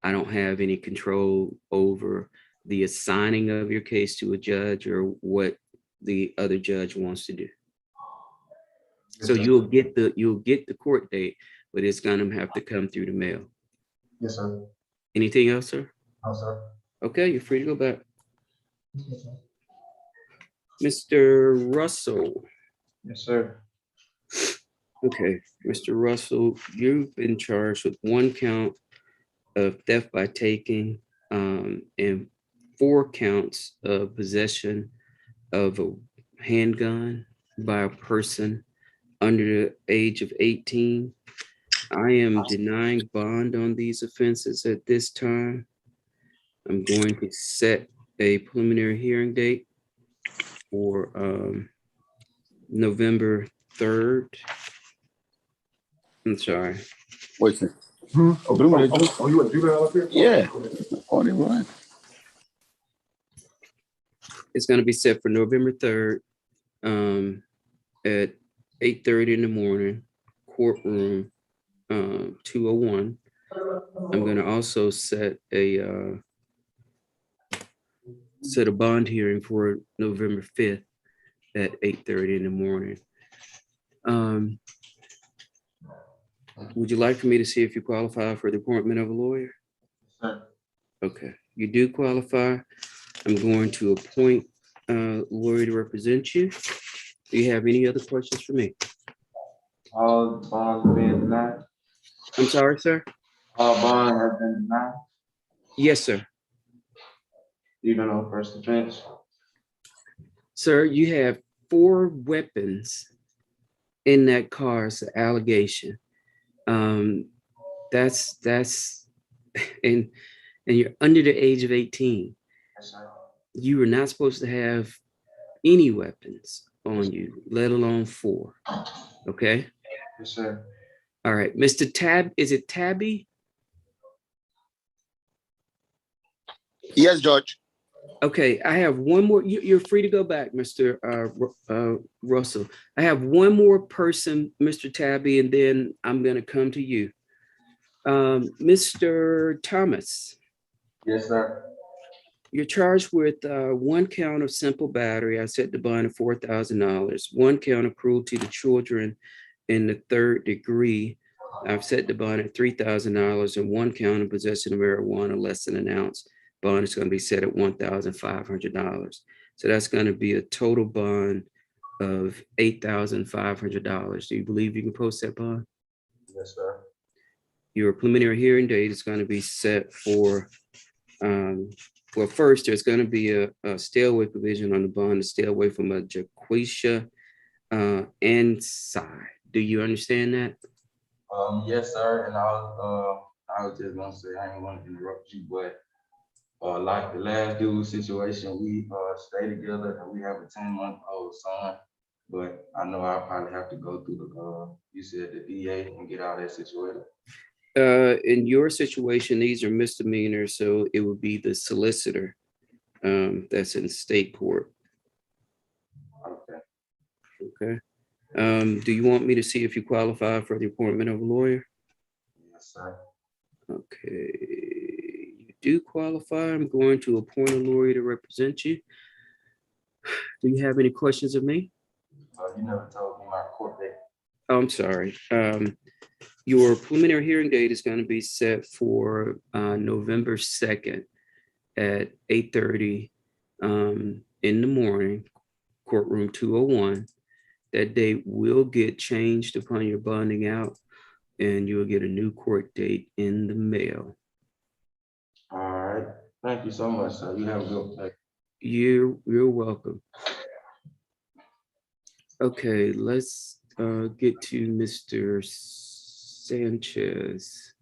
[SPEAKER 1] I don't have any control over the assigning of your case to a judge or what the other judge wants to do. So you'll get the court date, but it's gonna have to come through the mail.
[SPEAKER 7] Yes, sir.
[SPEAKER 1] Anything else, sir?
[SPEAKER 7] No, sir.
[SPEAKER 1] Okay, you're free to go back. Mr. Russell.
[SPEAKER 9] Yes, sir.
[SPEAKER 1] Okay, Mr. Russell, you've been charged with 1 count of theft by taking and 4 counts of possession of a handgun by a person under the age of 18. I am denying bond on these offenses at this time. I'm going to set a preliminary hearing date for November 3rd. I'm sorry.
[SPEAKER 10] What's it? Oh, you a juvenile up here? Yeah, only one.
[SPEAKER 1] It's going to be set for November 3rd at 8:30 in the morning, courtroom 201. I'm going to also set a bond hearing for November 5th at 8:30 in the morning. Would you like for me to see if you qualify for the appointment of a lawyer?
[SPEAKER 7] Sir.
[SPEAKER 1] Okay, you do qualify. I'm going to appoint a lawyer to represent you. Do you have any other questions for me?
[SPEAKER 9] All bonds being denied.
[SPEAKER 1] I'm sorry, sir?
[SPEAKER 9] All bond has been denied.
[SPEAKER 1] Yes, sir.
[SPEAKER 9] You don't know first offense.
[SPEAKER 1] Sir, you have 4 weapons in that car as an allegation. That's and you're under the age of 18.
[SPEAKER 9] Yes, sir.
[SPEAKER 1] You are not supposed to have any weapons on you, let alone 4. Okay.
[SPEAKER 9] Yes, sir.
[SPEAKER 1] All right, Mr. Tab, is it Tabby?
[SPEAKER 10] Yes, George.
[SPEAKER 1] Okay, I have one more. You're free to go back, Mr. Russell. I have one more person, Mr. Tabby, and then I'm going to come to you. Mr. Thomas,
[SPEAKER 9] Yes, sir.
[SPEAKER 1] you're charged with one count of simple battery. I set the bond at $4,000. One count of cruelty to children in the third degree. I've set the bond at $3,000, and one count of possession of marijuana less than an ounce. Bond is going to be set at $1,500. So that's going to be a total bond of $8,500. Do you believe you can post that bond?
[SPEAKER 9] Yes, sir.
[SPEAKER 1] Your preliminary hearing date is going to be set for, well, first, there's going to be a stay away provision on the bond to stay away from a Jaquisha inside. Do you understand that?
[SPEAKER 9] Yes, sir. And I was just gonna say, I ain't want to interrupt you, but like the last dude situation, we stay together and we have a 10-month-old son. But I know I'll probably have to go through you said the DA and get all that situated.
[SPEAKER 1] In your situation, these are misdemeanors, so it would be the solicitor that's in state court.
[SPEAKER 9] Okay.
[SPEAKER 1] Okay. Do you want me to see if you qualify for the appointment of a lawyer?
[SPEAKER 9] Yes, sir.
[SPEAKER 1] Okay, you do qualify. I'm going to appoint a lawyer to represent you. Do you have any questions of me?
[SPEAKER 9] You never told me my court date.
[SPEAKER 1] Oh, I'm sorry. Your preliminary hearing date is going to be set for November 2nd at 8:30 in the morning, courtroom 201. That date will get changed upon your bonding out, and you'll get a new court date in the mail.
[SPEAKER 9] All right. Thank you so much, sir. You have a good day.
[SPEAKER 1] You're welcome. Okay, let's get to Mr. Sanchez.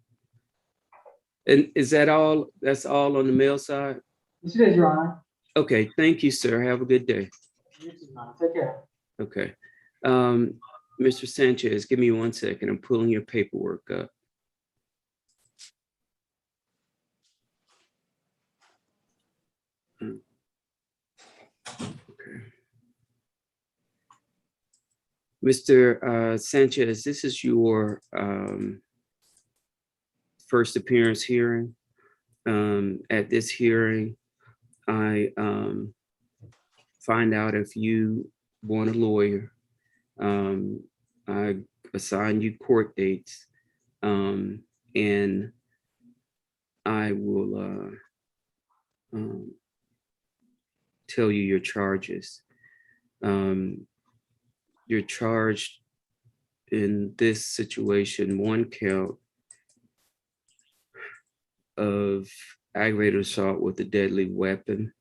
[SPEAKER 1] And is that all? That's all on the mail side?
[SPEAKER 8] Yes, it is, Your Honor.
[SPEAKER 1] Okay, thank you, sir. Have a good day.
[SPEAKER 8] You too, Your Honor. Take care.
[SPEAKER 1] Okay. Mr. Sanchez, give me 1 second. I'm pulling your paperwork up. Okay. Mr. Sanchez, this is your first appearance hearing. At this hearing, I find out if you want a lawyer. I assign you court dates, and I will tell you your charges. You're charged in this situation, one count of aggravated assault with a deadly weapon.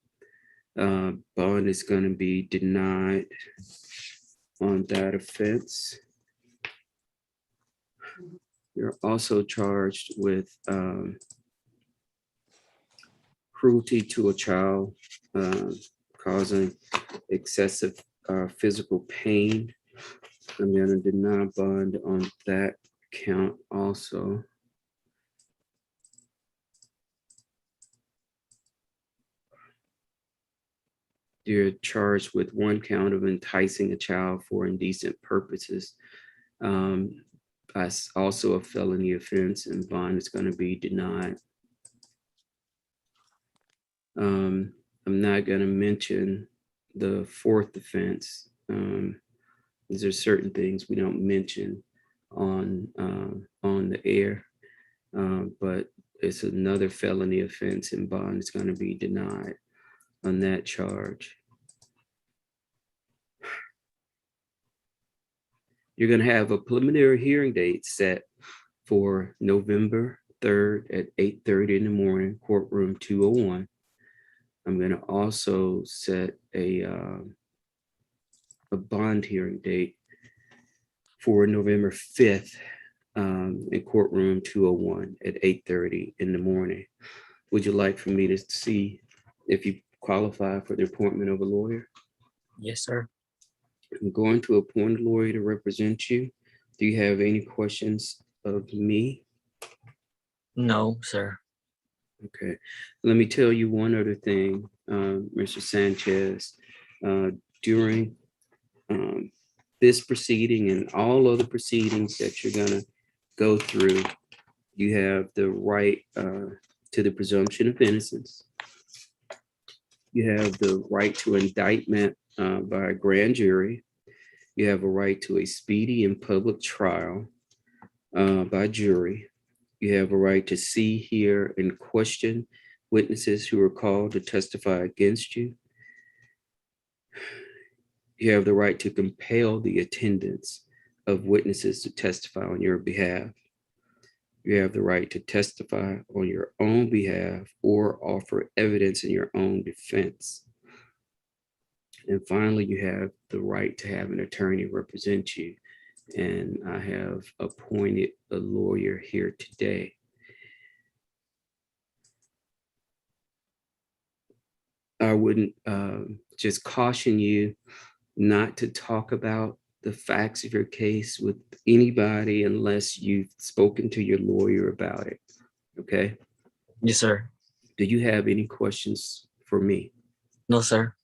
[SPEAKER 1] Bond is going to be denied on that offense. You're also charged with cruelty to a child, causing excessive physical pain. I'm going to deny bond on that count also. You're charged with one count of enticing a child for indecent purposes. That's also a felony offense, and bond is going to be denied. I'm not going to mention the fourth offense. These are certain things we don't mention on the air, but it's another felony offense, and bond is going to be denied on that charge. You're going to have a preliminary hearing date set for November 3rd at 8:30 in the morning, courtroom 201. I'm going to also set a bond hearing date for November 5th in courtroom 201 at 8:30 in the morning. Would you like for me to see if you qualify for the appointment of a lawyer?
[SPEAKER 11] Yes, sir.
[SPEAKER 1] I'm going to appoint a lawyer to represent you. Do you have any questions of me?
[SPEAKER 11] No, sir.
[SPEAKER 1] Okay, let me tell you one other thing, Mr. Sanchez. During this proceeding and all other proceedings that you're gonna go through, you have the right to the presumption of innocence. You have the right to indictment by a grand jury. You have a right to a speedy and public trial by jury. You have a right to see, hear, and question witnesses who are called to testify against you. You have the right to compel the attendance of witnesses to testify on your behalf. You have the right to testify on your own behalf or offer evidence in your own defense. And finally, you have the right to have an attorney represent you. And I have appointed a lawyer here today. I wouldn't just caution you not to talk about the facts of your case with anybody unless you've spoken to your lawyer about it. Okay?
[SPEAKER 11] Yes, sir.
[SPEAKER 1] Do you have any questions for me?
[SPEAKER 11] No, sir.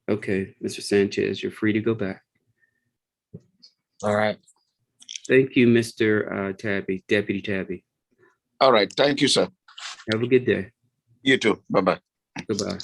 [SPEAKER 1] Okay, Mr. Sanchez, you're free to go back.
[SPEAKER 11] All right.
[SPEAKER 1] Thank you, Mr. Tabby, Deputy Tabby.
[SPEAKER 10] All right, thank you, sir.
[SPEAKER 1] Have a good day.
[SPEAKER 10] You too. Bye-bye.
[SPEAKER 1] Goodbye.